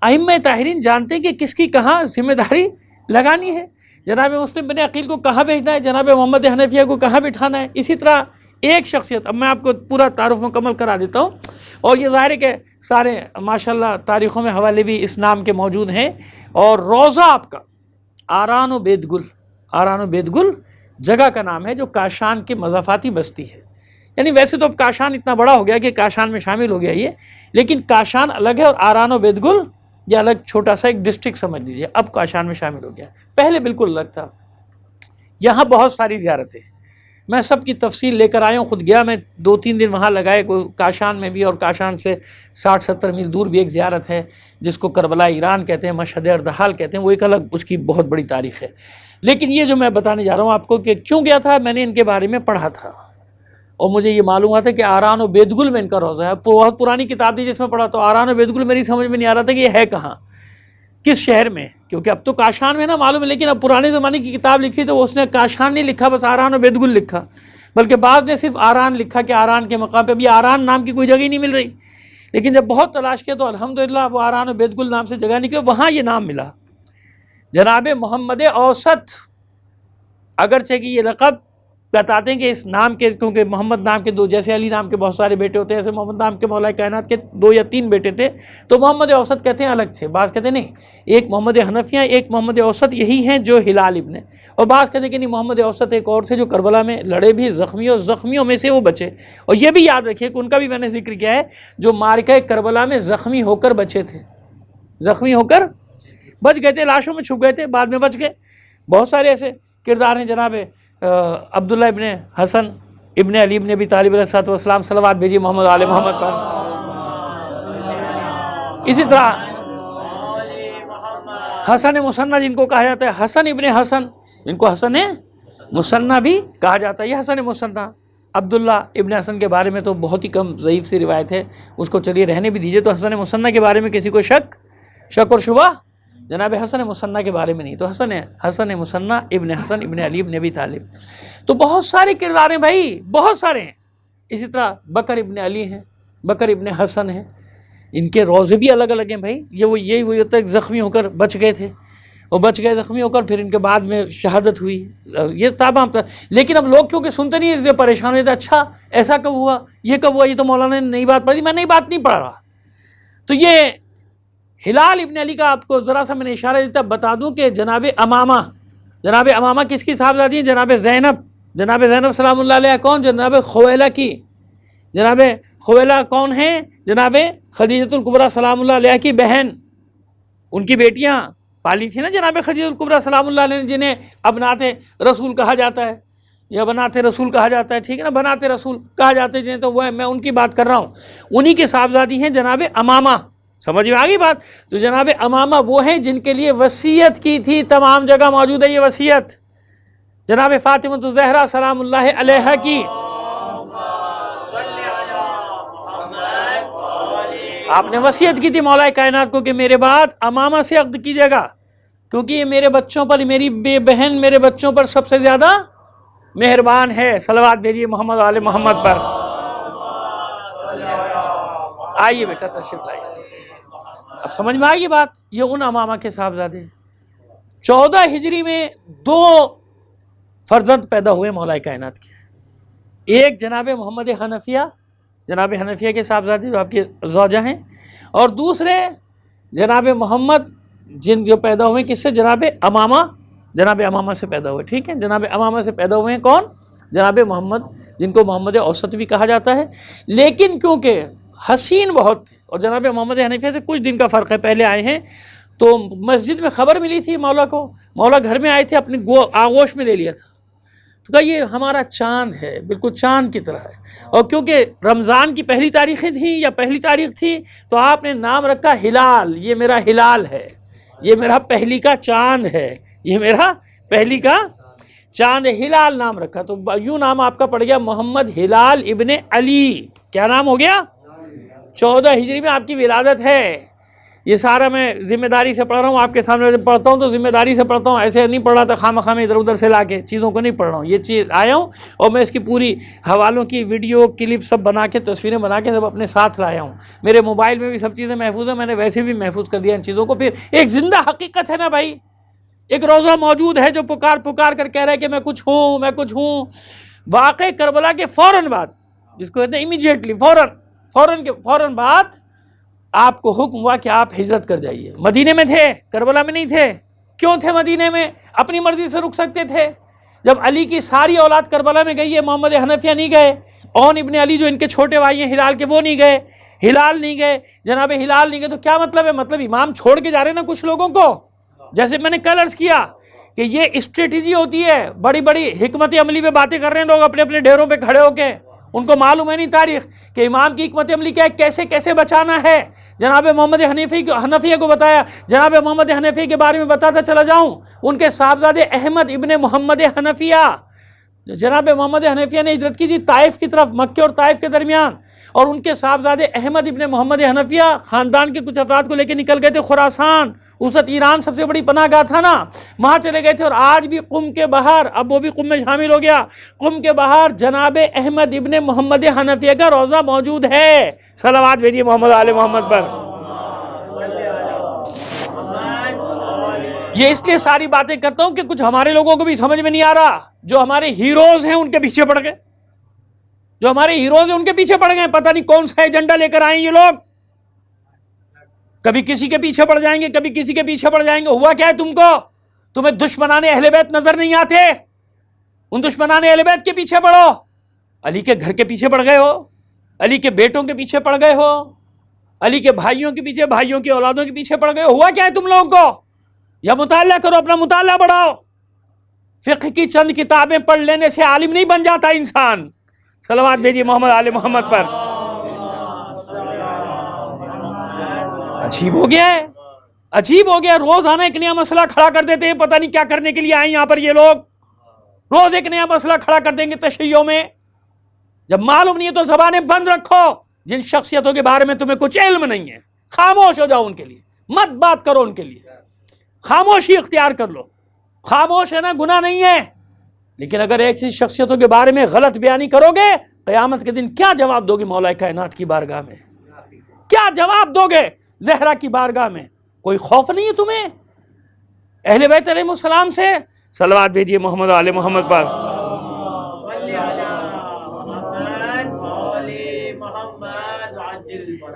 ائمہ طاہرین جانتے ہیں کہ کس کی کہاں ذمہ داری لگانی ہے، جناب مسلم بن عقیل کو کہاں بھیجنا ہے، جناب محمد حنفیہ کو کہاں بٹھانا ہے۔ اسی طرح ایک شخصیت، اب میں آپ کو پورا تعارف مکمل کرا دیتا ہوں، اور یہ ظاہر ہے کہ سارے ماشاءاللہ تاریخوں میں حوالے بھی اس نام کے موجود ہیں، اور روضہ آپ کا آران و بیت گل، آران و بیت گل جگہ کا نام ہے جو کاشان کے مضافاتی بستی ہے، یعنی ویسے تو اب کاشان اتنا بڑا ہو گیا کہ کاشان میں شامل ہو گیا یہ، لیکن کاشان الگ ہے اور آران و بیت گل یہ الگ چھوٹا سا ایک ڈسٹرکٹ سمجھ لیجیے، اب کاشان میں شامل ہو گیا، پہلے بالکل الگ تھا۔ یہاں بہت ساری زیارتیں، میں سب کی تفصیل لے کر آیا ہوں، خود گیا میں 2-3 دن وہاں لگائے، کاشان میں بھی، اور کاشان سے 60-70 میل دور بھی ایک زیارت ہے جس کو کربلا ایران کہتے ہیں، مشہد اردحال کہتے ہیں، وہ ایک الگ اس کی بہت بڑی تاریخ ہے۔ لیکن یہ جو میں بتانے جا رہا ہوں آپ کو کہ کیوں گیا تھا، میں نے ان کے بارے میں پڑھا تھا، اور مجھے یہ معلوم ہوا تھا کہ آران و بیت گل میں ان کا روضہ ہے۔ بہت پرانی کتاب تھی جس میں پڑھا، تو آران و بیت گل میری سمجھ میں نہیں آ رہا تھا کہ یہ ہے کہاں، کس شہر میں، کیونکہ اب تو کاشان میں نا معلوم ہے، لیکن اب پرانے زمانے کی کتاب لکھی تو اس نے کاشان نہیں لکھا، بس آران و بیت گل لکھا۔ بلکہ بعض نے صرف آران لکھا کہ آران کے مقام پہ، اب یہ آران نام کی کوئی جگہ ہی نہیں مل رہی، لیکن جب بہت تلاش کیا تو الحمدللہ وہ آران و بیت گل نام سے جگہ نکلی، وہاں یہ نام ملا جناب محمد اوسط۔ اگرچہ کہ یہ لقب بتاتے ہیں کہ اس نام کے، کیونکہ محمد نام کے 2، جیسے علی نام کے بہت سارے بیٹے ہوتے ہیں، ایسے محمد نام کے مولا کائنات کے 2 یا 3 بیٹے تھے، تو محمد اوسط کہتے ہیں الگ تھے، بعض کہتے ہیں نہیں، ایک محمد حنفیہ، ایک محمد اوسط، یہی ہیں جو ہلال ابن، اور بعض کہتے ہیں کہ نہیں، محمد اوسط ایک اور تھے جو کربلا میں لڑے بھی، زخمیوں میں سے وہ بچے۔ اور یہ بھی یاد رکھیے کہ ان کا بھی میں نے ذکر کیا ہے، جو معرکہ کربلا میں زخمی ہو کر بچے تھے، زخمی ہو کر بچ گئے تھے، لاشوں میں چھپ گئے تھے، بعد میں بچ گئے۔ بہت سارے ایسے کردار ہیں جناب عبداللہ ابن حسن ابن علی ابن ابی طالب علیہ السلام، صلوات بھیجیے محمد آل محمد پر۔ اسی طرح حسن مصنع جن کو کہا جاتا ہے، حسن ابن حسن جن کو حسن مصنع بھی کہا جاتا ہے، یہ حسن مصنع۔ عبداللہ ابن حسن کے بارے میں تو بہت ہی کم ضعیف سی روایت ہے، اس کو چلیے رہنے بھی دیجیے۔ تو حسن مصنع کے بارے میں کسی کو شک اور شبہ جناب حسن مصنع کے بارے میں نہیں، تو حسن مصنع ابن حسن ابن علی ابن ابی طالب۔ تو بہت سارے کردار ہیں بھائی، بہت سارے ہیں۔ اسی طرح بکر ابن علی ہیں، بکر ابن حسن ہیں، ان کے روزے بھی الگ الگ ہیں بھائی۔ یہی ہوتا ہے کہ زخمی ہو کر بچ گئے تھے، وہ بچ گئے زخمی ہو کر، پھر ان کے بعد میں شہادت ہوئی، یہ تمام تھا۔ لیکن اب لوگ کیونکہ سنتے نہیں، اس لیے پریشان ہوتے، اچھا ایسا کب ہوا، یہ کب ہوا، یہ تو مولانا نے نئی بات پڑھی، میں نئی بات نہیں پڑھ رہا۔ تو یہ ہلال ابن علی کا آپ کو ذرا سا میں نے اشارہ دیتا، بتا دوں کہ جناب امامہ کس کی صاحبزادی ہیں؟ جناب زینب سلام اللہ علیہ کون؟ جناب خویلہ کی۔ جناب خویلہ کون ہیں؟ جناب خدیجۃ الکبریٰ سلام اللہ علیہ کی بہن، ان کی بیٹیاں پالی تھی نا جناب خدیجۃ الکبریٰ سلام اللہ علیہ، جنہیں ابنات رسول کہا جاتا ہے، یا بنات رسول کہا جاتا ہے، ٹھیک ہے نا، بنات رسول کہا جاتے ہیں جنہیں، تو وہ میں ان کی بات کر رہا ہوں، انہی کے صاحبزادی ہیں جناب امامہ۔ سمجھ میں آ گئی بات؟ تو جناب امامہ وہ ہیں جن کے لیے وصیت کی تھی، تمام جگہ موجود ہے یہ وصیت، جناب فاطمہ الزہرا سلام اللہ علیہا کی۔ آپ نے وصیت کی تھی مولا کائنات کو کہ میرے بعد امامہ سے عقد کیجیے گا، کیونکہ یہ میرے بچوں پر، میری بہن میرے بچوں پر سب سے زیادہ مہربان ہے۔ صلوات بھیجیے محمد آل محمد پر۔ آئیے بیٹا تشریف لائیے، اب سمجھ میں آئی یہ بات۔ یہ ان امامہ کے صاحبزادے ہیں۔ 14 ہجری میں 2 فرزند پیدا ہوئے مولا کائنات کے، ایک جناب محمد حنفیہ، جناب حنفیہ کے صاحبزادے جو آپ کے زوجہ ہیں، اور دوسرے جناب محمد جو پیدا ہوئے کس سے؟ جناب امامہ سے پیدا ہوئے، ٹھیک ہے، جناب امامہ سے پیدا ہوئے ہیں کون؟ جناب محمد، جن کو محمد اوسط بھی کہا جاتا ہے۔ لیکن کیونکہ حسین بہت تھے، اور جناب محمد حنفیہ سے کچھ دن کا فرق ہے، پہلے آئے ہیں، تو مسجد میں خبر ملی تھی مولا کو، مولا گھر میں آئے تھے، اپنی آغوش میں لے لیا تھا، تو کہا یہ ہمارا چاند ہے، بالکل چاند کی طرح ہے۔ اور کیونکہ رمضان کی پہلی تاریخیں تھیں یا پہلی تاریخ تھی، تو آپ نے نام رکھا ہلال، یہ میرا ہلال ہے، یہ میرا پہلی کا چاند ہے، یہ میرا پہلی کا چاند ہلال نام رکھا۔ تو یوں نام آپ کا پڑ گیا محمد ہلال ابن علی۔ کیا نام ہو گیا؟ 14 ہجری میں آپ کی ولادت ہے۔ یہ سارا میں ذمہ داری سے پڑھ رہا ہوں، آپ کے سامنے جب پڑھتا ہوں تو ذمہ داری سے پڑھتا ہوں، ایسے نہیں پڑھ رہا تھا خواہ میں ادھر ادھر سے لا کے چیزوں کو نہیں پڑھ رہا ہوں، یہ چیز آیا ہوں اور میں اس کی پوری حوالوں کی ویڈیو کلپ سب بنا کے، تصویریں بنا کے سب اپنے ساتھ لایا ہوں۔ میرے موبائل میں بھی سب چیزیں محفوظ ہیں، میں نے ویسے بھی محفوظ کر دیا ان چیزوں کو۔ پھر ایک زندہ حقیقت ہے نا بھائی، ایک روزہ موجود ہے جو پکار کر کہہ رہا ہے کہ میں کچھ ہوں۔ واقع کربلا کے فوراً بعد، جس کو کہتے ہیں امیجیٹلی، فوراً بعد آپ کو حکم ہوا کہ آپ ہجرت کر جائیے۔ مدینے میں تھے، کربلا میں نہیں تھے۔ کیوں تھے مدینے میں؟ اپنی مرضی سے رک سکتے تھے۔ جب علی کی ساری اولاد کربلا میں گئی ہے، محمد حنفیہ نہیں گئے، اون ابن علی جو ان کے چھوٹے بھائی ہیں ہلال کے، وہ نہیں گئے، ہلال نہیں گئے، جناب ہلال نہیں گئے، تو کیا مطلب ہے؟ مطلب امام چھوڑ کے جا رہے ہیں نا کچھ لوگوں کو۔ جیسے میں نے کل عرض کیا کہ یہ اسٹریٹجی ہوتی ہے، بڑی بڑی حکمت عملی پہ باتیں کر رہے ہیں لوگ اپنے اپنے ڈیروں پہ کھڑے ہو کے، ان کو معلوم ہے نہیں تاریخ کہ امام کی حکمت عملی کیا ہے، کیسے بچانا ہے۔ جناب محمد حنفیہ کو بتایا، جناب محمد حنفیہ کے بارے میں بتاتا چلا جاؤں، ان کے صاحبزادے احمد ابن محمد حنفیہ جناب محمد حنفیہ نے ہجرت کی تھی طائف کی طرف، مکہ اور طائف کے درمیان، اور ان کے صاحبزادے احمد ابن محمد حنفیہ خاندان کے کچھ افراد کو لے کے نکل گئے تھے خراسان۔ اس وقت ایران سب سے بڑی پناہ گاہ تھا نا، وہاں چلے گئے تھے، اور آج بھی قم کے باہر، اب وہ بھی قم میں شامل ہو گیا، قم کے باہر جناب احمد ابن محمد حنفیہ کا روضہ موجود ہے۔ صلوات بھیجیے محمد آل محمد پر۔ یہ اس لیے ساری باتیں کرتا ہوں کہ کچھ ہمارے لوگوں کو بھی سمجھ میں نہیں آ رہا، جو ہمارے ہیروز ہیں ان کے پیچھے پڑ گئے، جو ہمارے ہیروز ہیں ان کے پیچھے پڑ گئے، پتہ نہیں کون سا ایجنڈا لے کر آئیں یہ لوگ، کبھی کسی کے پیچھے پڑ جائیں گے، کبھی کسی کے پیچھے پڑ جائیں گے۔ ہوا کیا ہے تم کو؟ تمہیں دشمنان اہل بیت نظر نہیں آتے، ان دشمنان اہل بیت کے پیچھے پڑو، علی کے گھر کے پیچھے پڑ گئے ہو، علی کے بیٹوں کے پیچھے پڑ گئے ہو، علی کے بھائیوں کے پیچھے، بھائیوں کی اولادوں کے پیچھے پڑ گئے ہو۔ ہوا کیا ہے تم لوگوں کو؟ یا مطالعہ کرو، اپنا مطالعہ بڑھاؤ۔ فقہ کی چند کتابیں پڑھ لینے سے عالم نہیں بن جاتا انسان۔ صلوات بھیجیے محمد آل محمد پر۔ عجیب ہو گیا ہے، عجیب ہو گیا، روزانہ ایک نیا مسئلہ کھڑا کر دیتے ہیں، پتہ نہیں کیا کرنے کے لیے آئے یہاں پر یہ لوگ، روز ایک نیا مسئلہ کھڑا کر دیں گے تشیعوں میں۔ جب معلوم نہیں ہے تو زبانیں بند رکھو، جن شخصیتوں کے بارے میں تمہیں کچھ علم نہیں ہے خاموش ہو جاؤ، ان کے لیے مت بات کرو، ان کے لیے خاموشی اختیار کر لو۔ خاموش ہے نا، گناہ نہیں ہے، لیکن اگر ایک سی شخصیتوں کے بارے میں غلط بیانی کرو گے، قیامت کے دن کیا جواب دو گے مولا کائنات کی بارگاہ میں؟ کیا جواب دو گے زہرا کی بارگاہ میں؟ کوئی خوف نہیں ہے تمہیں اہل بیت علیہ السلام سے؟ صلوات بھیجیے محمد آل محمد پر۔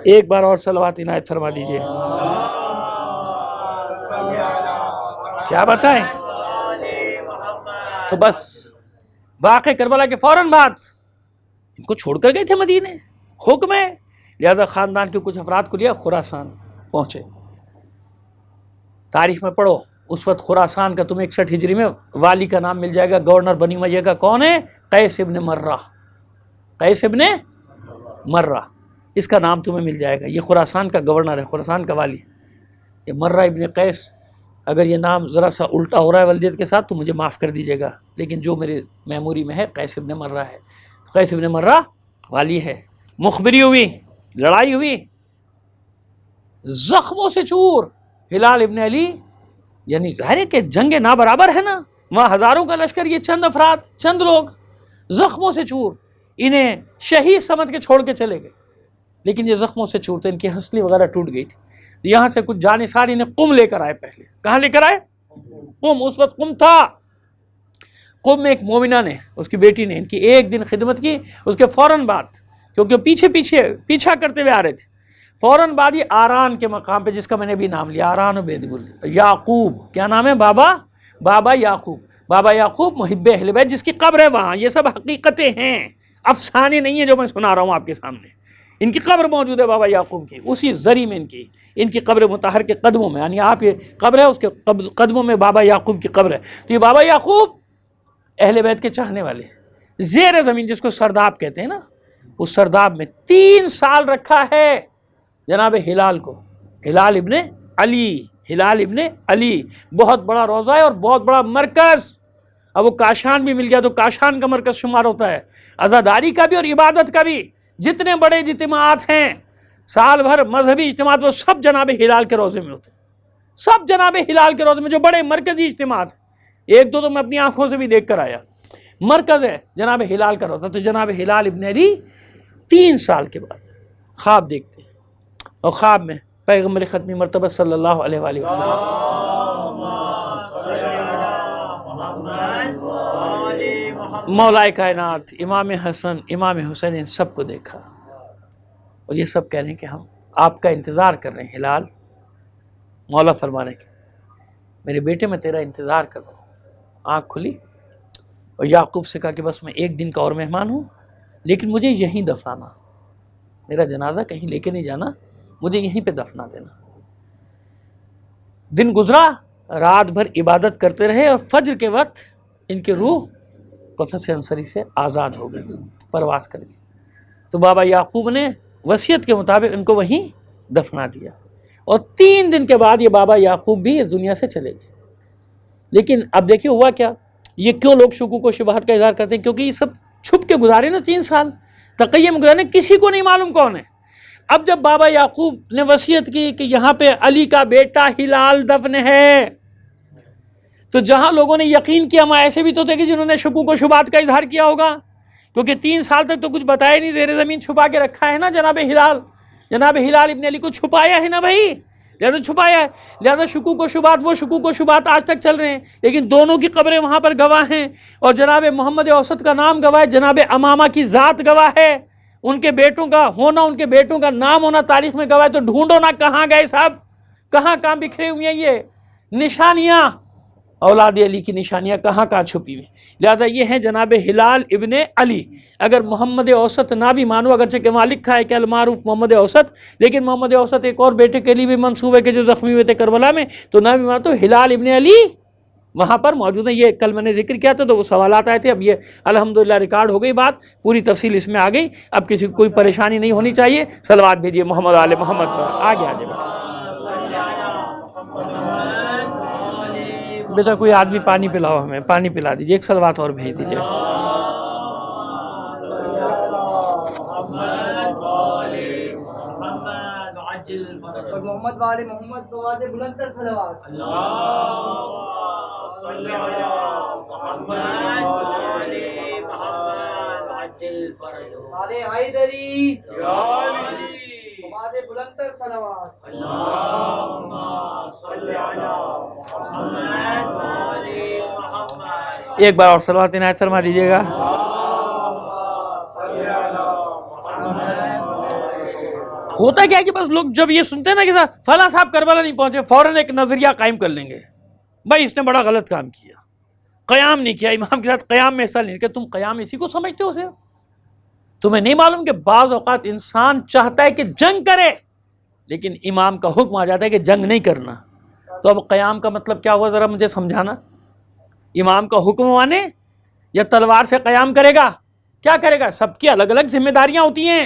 ایک بار اور صلوات عنایت فرما دیجیے۔ کیا بتائیں؟ تو بس واقع کربلا کے فوراً بعد ان کو چھوڑ کر گئے تھے مدینے، حکم ہے، لہذا خاندان کے کچھ افراد کو لیا خراسان پہنچے۔ تاریخ میں پڑھو، اس وقت خراسان کا تمہیں 61 ہجری میں والی کا نام مل جائے گا، گورنر بنی ہوئی گا، کون ہے؟ قیس ابن مرہ، قیس ابن مرہ، اس کا نام تمہیں مل جائے گا، یہ خراسان کا گورنر ہے، خراسان کا والی، یہ مرہ ابن قیس۔ اگر یہ نام ذرا سا الٹا ہو رہا ہے والدیت کے ساتھ تو مجھے معاف کر دیجیے گا، لیکن جو میرے میموری میں ہے قیس ابن مرہ ہے۔ قیس ابن مرہ والی ہے، مخبری ہوئی، لڑائی ہوئی، زخموں سے چور۔ ہلال ابن علی، یعنی ظاہر ہے کہ جنگ نا برابر ہے نا، وہاں ہزاروں کا لشکر، یہ چند افراد، چند لوگ زخموں سے چور، انہیں شہید سمجھ کے چھوڑ کے چلے گئے، لیکن یہ زخموں سے چور تھے، ان کی ہنسلی وغیرہ ٹوٹ گئی تھی۔ یہاں سے کچھ جانثار انہیں قم لے کر آئے، پہلے کہاں لے کر آئے؟ قم۔ اس وقت قم تھا، قم میں ایک مومنہ نے، اس کی بیٹی نے ان کی ایک دن خدمت کی، اس کے فوراً بعد، کیونکہ پیچھا کرتے ہوئے آ رہے تھے، فوراً بعد یہ آران کے مقام پہ، جس کا میں نے بھی نام لیا، آران عبید یعقوب، کیا نام ہے؟ بابا یعقوب، بابا یعقوب محب اہل بیت، جس کی قبر ہے وہاں۔ یہ سب حقیقتیں ہیں، افسانے نہیں ہیں جو میں سنا رہا ہوں آپ کے سامنے۔ ان کی قبر موجود ہے بابا یعقوب کی، اسی زری میں ان کی قبر مطہر کے قدموں میں، یعنی آپ یہ قبر ہے، اس کے قدموں میں بابا یعقوب کی قبر ہے۔ تو یہ بابا یعقوب اہل بیت کے چاہنے والے، زیر زمین جس کو سرداب کہتے ہیں نا، اس سرداب میں 3 سال رکھا ہے جناب ہلال کو، ہلال ابن علی، بہت بڑا روضہ ہے اور بہت بڑا مرکز۔ اب وہ کاشان بھی مل گیا تو کاشان کا مرکز شمار ہوتا ہے، عزاداری کا بھی اور عبادت کا بھی۔ جتنے بڑے اجتماعات ہیں سال بھر مذہبی اجتماعات، وہ سب جناب ہلال کے روضے میں ہوتے ہیں، سب جناب ہلال کے روضے میں، جو بڑے مرکزی اجتماعات ہیں، ایک دو تو میں اپنی آنکھوں سے بھی دیکھ کر آیا، مرکز ہے جناب ہلال کا روضہ۔ تو جناب ہلال ابن علی 3 سال کے بعد خواب دیکھتے ہیں، اور خواب میں پیغمبر ختمی مرتبہ صلی اللہ علیہ وآلہ وسلم، مولا کائنات، امام حسن، امام حسین، ان سب کو دیکھا، اور یہ سب کہہ رہے ہیں کہ ہم آپ کا انتظار کر رہے ہیں ہلال۔ مولا فرما رہے ہیں کہ میرے بیٹے میں تیرا انتظار کر رہا ہوں۔ آنکھ کھلی اور یعقوب سے کہا کہ بس میں 1 دن کا اور مہمان ہوں، لیکن مجھے یہیں دفنانا، میرا جنازہ کہیں لے کے نہیں جانا، مجھے یہیں پہ دفنا دینا۔ دن گزرا، رات بھر عبادت کرتے رہے، اور فجر کے وقت ان کی روح قفس انصری سے آزاد ہو گئی، پرواز کر گئی۔ تو بابا یعقوب نے وصیت کے مطابق ان کو وہیں دفنا دیا، اور 3 دن کے بعد یہ بابا یعقوب بھی اس دنیا سے چلے گئے۔ لیکن اب دیکھیے ہوا کیا، یہ کیوں لوگ شکوک و شبہات کا اظہار کرتے ہیں؟ کیونکہ یہ سب چھپ کے گزارے نا 3 سال تقیہ میں گزارے، کسی کو نہیں معلوم کون ہے۔ اب جب بابا یعقوب نے وصیت کی کہ یہاں پہ علی کا بیٹا ہلال دفن ہے، تو جہاں لوگوں نے یقین کیا، ہم ایسے بھی تو تھے کہ جنہوں نے شکوک و شبہات کا اظہار کیا ہوگا، کیونکہ 3 سال تک تو کچھ بتایا نہیں، زیر زمین چھپا کے رکھا ہے نا جناب ہلال ابن علی کو چھپایا ہے نا بھائی، لہذا چھپایا ہے، لہذا شکوک و شبہات، وہ شکوک و شبہات آج تک چل رہے ہیں، لیکن دونوں کی قبریں وہاں پر گواہ ہیں، اور جناب محمد اوسط کا نام گواہ ہے، جناب امامہ کی ذات گواہ ہے، ان کے بیٹوں کا ہونا، ان کے بیٹوں کا نام ہونا تاریخ میں گواہ ہے۔ تو ڈھونڈو نا کہاں گئے صاحب، کہاں بکھرے ہوئے ہیں یہ نشانیاں، اولاد علی کی نشانیاں کہاں چھپی ہوئی۔ لہذا یہ ہیں جناب ہلال ابن علی۔ اگر محمد اوسط نہ بھی مانو، اگرچہ کہ وہاں لکھا ہے کہ المعروف محمد اوسط، لیکن محمد اوسط ایک اور بیٹے کے لیے بھی منسوب ہے کہ جو زخمی ہوئے تھے کربلا میں، تو نہ بھی مانو تو ہلال ابن علی وہاں پر موجود ہیں۔ یہ کل میں نے ذکر کیا تھا تو وہ سوالات آئے تھے، اب یہ الحمدللہ ریکارڈ ہو گئی، بات پوری تفصیل اس میں آ گئی، اب کسی کو کوئی پریشانی نہیں ہونی چاہیے۔ صلوات بھیجیے محمد آل محمد پر۔ آگے بیٹا کوئی آدمی پانی پلاؤ، ہمیں پانی پلا دیجیے، ایک صلوات اور بھیج دیجیے۔ محمد والے محمد کو واضح بلند تر صلوات۔ صلی علی محمد والے محمد عجل فرجہ والے حیدری یا علی واضح بلند تر صلوات۔ اللہم صلی علی محمد والے محمد۔ ایک بار اور صلوات عنایت فرما دیجیے گا۔ ہوتا کیا ہے کہ بس لوگ جب یہ سنتے ہیں نا کہ فلاں صاحب کربلا نہیں پہنچے، فوراً ایک نظریہ قائم کر لیں گے، بھائی اس نے بڑا غلط کام کیا، قیام نہیں کیا، امام کے ساتھ قیام میں حصہ نہیں کیا۔ تم قیام اسی کو سمجھتے ہو؟ صرف تمہیں نہیں معلوم کہ بعض اوقات انسان چاہتا ہے کہ جنگ کرے، لیکن امام کا حکم آ جاتا ہے کہ جنگ نہیں کرنا۔ تو اب قیام کا مطلب کیا ہوا، ذرا مجھے سمجھانا۔ امام کا حکم مانے یا تلوار سے قیام کرے گا؟ کیا کرے گا؟ سب کی الگ الگ ذمہ داریاں ہوتی ہیں،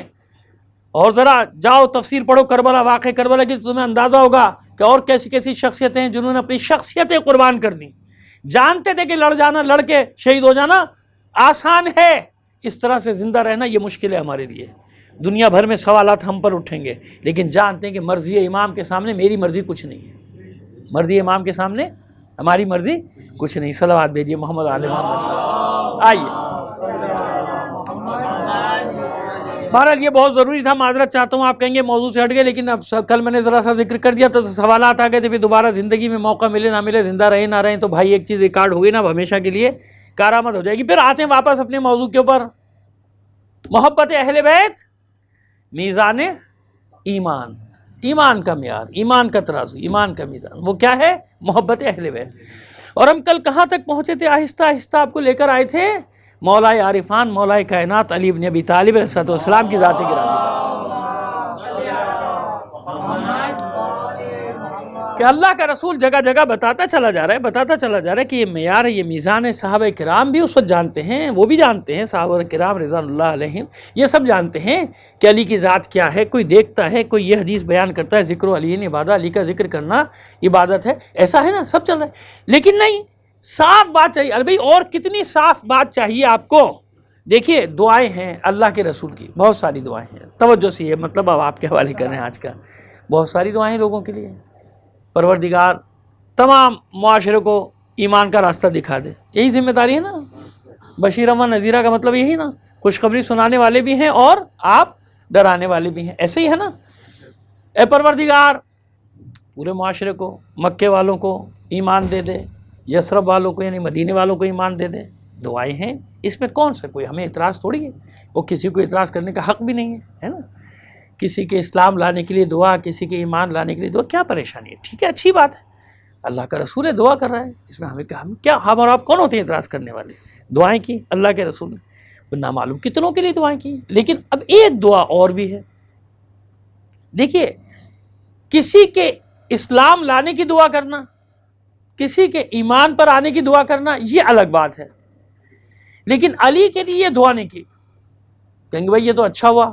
اور ذرا جاؤ تفسیر پڑھو کربلا، واقع کربلا کی، تو تمہیں اندازہ ہوگا کہ اور کیسی کیسی شخصیتیں ہیں جنہوں نے اپنی شخصیتیں قربان کر دیں۔ جانتے تھے کہ لڑ جانا، لڑ کے شہید ہو جانا آسان ہے، اس طرح سے زندہ رہنا یہ مشکل ہے ہمارے لیے۔ دنیا بھر میں سوالات ہم پر اٹھیں گے، لیکن جانتے ہیں کہ مرضی امام کے سامنے میری مرضی کچھ نہیں ہے، مرضی امام کے سامنے ہماری مرضی کچھ نہیں۔ صلوات بھیجیے محمد آل محمد۔ آئیے، بہرحال یہ بہت ضروری تھا، معذرت چاہتا ہوں، آپ کہیں گے موضوع سے ہٹ گئے، لیکن اب کل میں نے ذرا سا ذکر کر دیا تو سوالات آ گئے تھے، پھر دوبارہ زندگی میں موقع ملے نہ ملے، زندہ رہے نہ رہیں، تو بھائی ایک چیز ریکارڈ ہوئی نا، اب ہمیشہ کے لیے کارآمد ہو جائے گی۔ پھر آتے ہیں واپس اپنے موضوع کے اوپر، محبت اہل بیت میزان ایمان، ایمان کا معیار، ایمان کا ترازو، ایمان کا میزان، وہ کیا ہے؟ محبت اہل بیت۔ اور ہم کل کہاں تک پہنچے تھے؟ آہستہ آہستہ آپ کو لے کر آئے تھے مولائے عارفان، مولائے کائنات علی بن ابی طالب علیہ السلام کی ذات گرامی کہ اللہ کا رسول جگہ جگہ بتاتا چلا جا رہا ہے کہ یہ معیار ہے، یہ میزان ہے۔ صحابہ کرام بھی اس وقت جانتے ہیں، وہ بھی جانتے ہیں، صحابہ کرام رضوان اللہ علیہم یہ سب جانتے ہیں کہ علی کی ذات کیا ہے۔ کوئی دیکھتا ہے، کوئی یہ حدیث بیان کرتا ہے ذکر علی عبادہ، علی کا ذکر کرنا عبادت ہے، ایسا ہے نا، سب چل رہا ہے، لیکن نہیں، صاف بات چاہیے۔ ارے بھائی اور کتنی صاف بات چاہیے آپ کو؟ دیکھیے دعائیں ہیں اللہ کے رسول کی، بہت ساری دعائیں ہیں، توجہ سے یہ مطلب اب آپ کے حوالے کر رہے ہیں آج کا، بہت ساری دعائیں لوگوں کے لیے۔ پروردگار تمام معاشرے کو ایمان کا راستہ دکھا دے، یہی ذمہ داری ہے نا۔ بشیرا و نذیرہ کا مطلب یہی نا، خوشخبری سنانے والے بھی ہیں اور آپ ڈرانے والے بھی ہیں، ایسے ہی ہے نا۔ اے پروردگار پورے معاشرے کو، مکے والوں کو ایمان دے دے، یثرب والوں کو یعنی مدینے والوں کو ایمان دے دے، دعائیں ہیں، اس میں کون سا کوئی ہمیں اعتراض تھوڑی ہے، وہ کسی کو اعتراض کرنے کا حق بھی نہیں ہے نا۔ کسی کے اسلام لانے کے لیے دعا، کسی کے ایمان لانے کے لیے دعا، کیا پریشانی ہے؟ ٹھیک ہے، اچھی بات ہے، اللہ کا رسول ہے دعا کر رہا ہے، اس میں ہمیں کیا، ہم اور آپ کون ہوتے ہیں اعتراض کرنے والے؟ دعائیں کی اللہ کے رسول نے، نامعلوم کتنوں کے لیے دعائیں کی، لیکن اب ایک دعا اور بھی ہے۔ دیکھیے کسی کے اسلام لانے کی دعا کرنا، کسی کے ایمان پر آنے کی دعا کرنا یہ الگ بات ہے، لیکن علی کے لیے یہ دعا نہیں کی۔ کہیں گے بھائی یہ تو اچھا ہوا،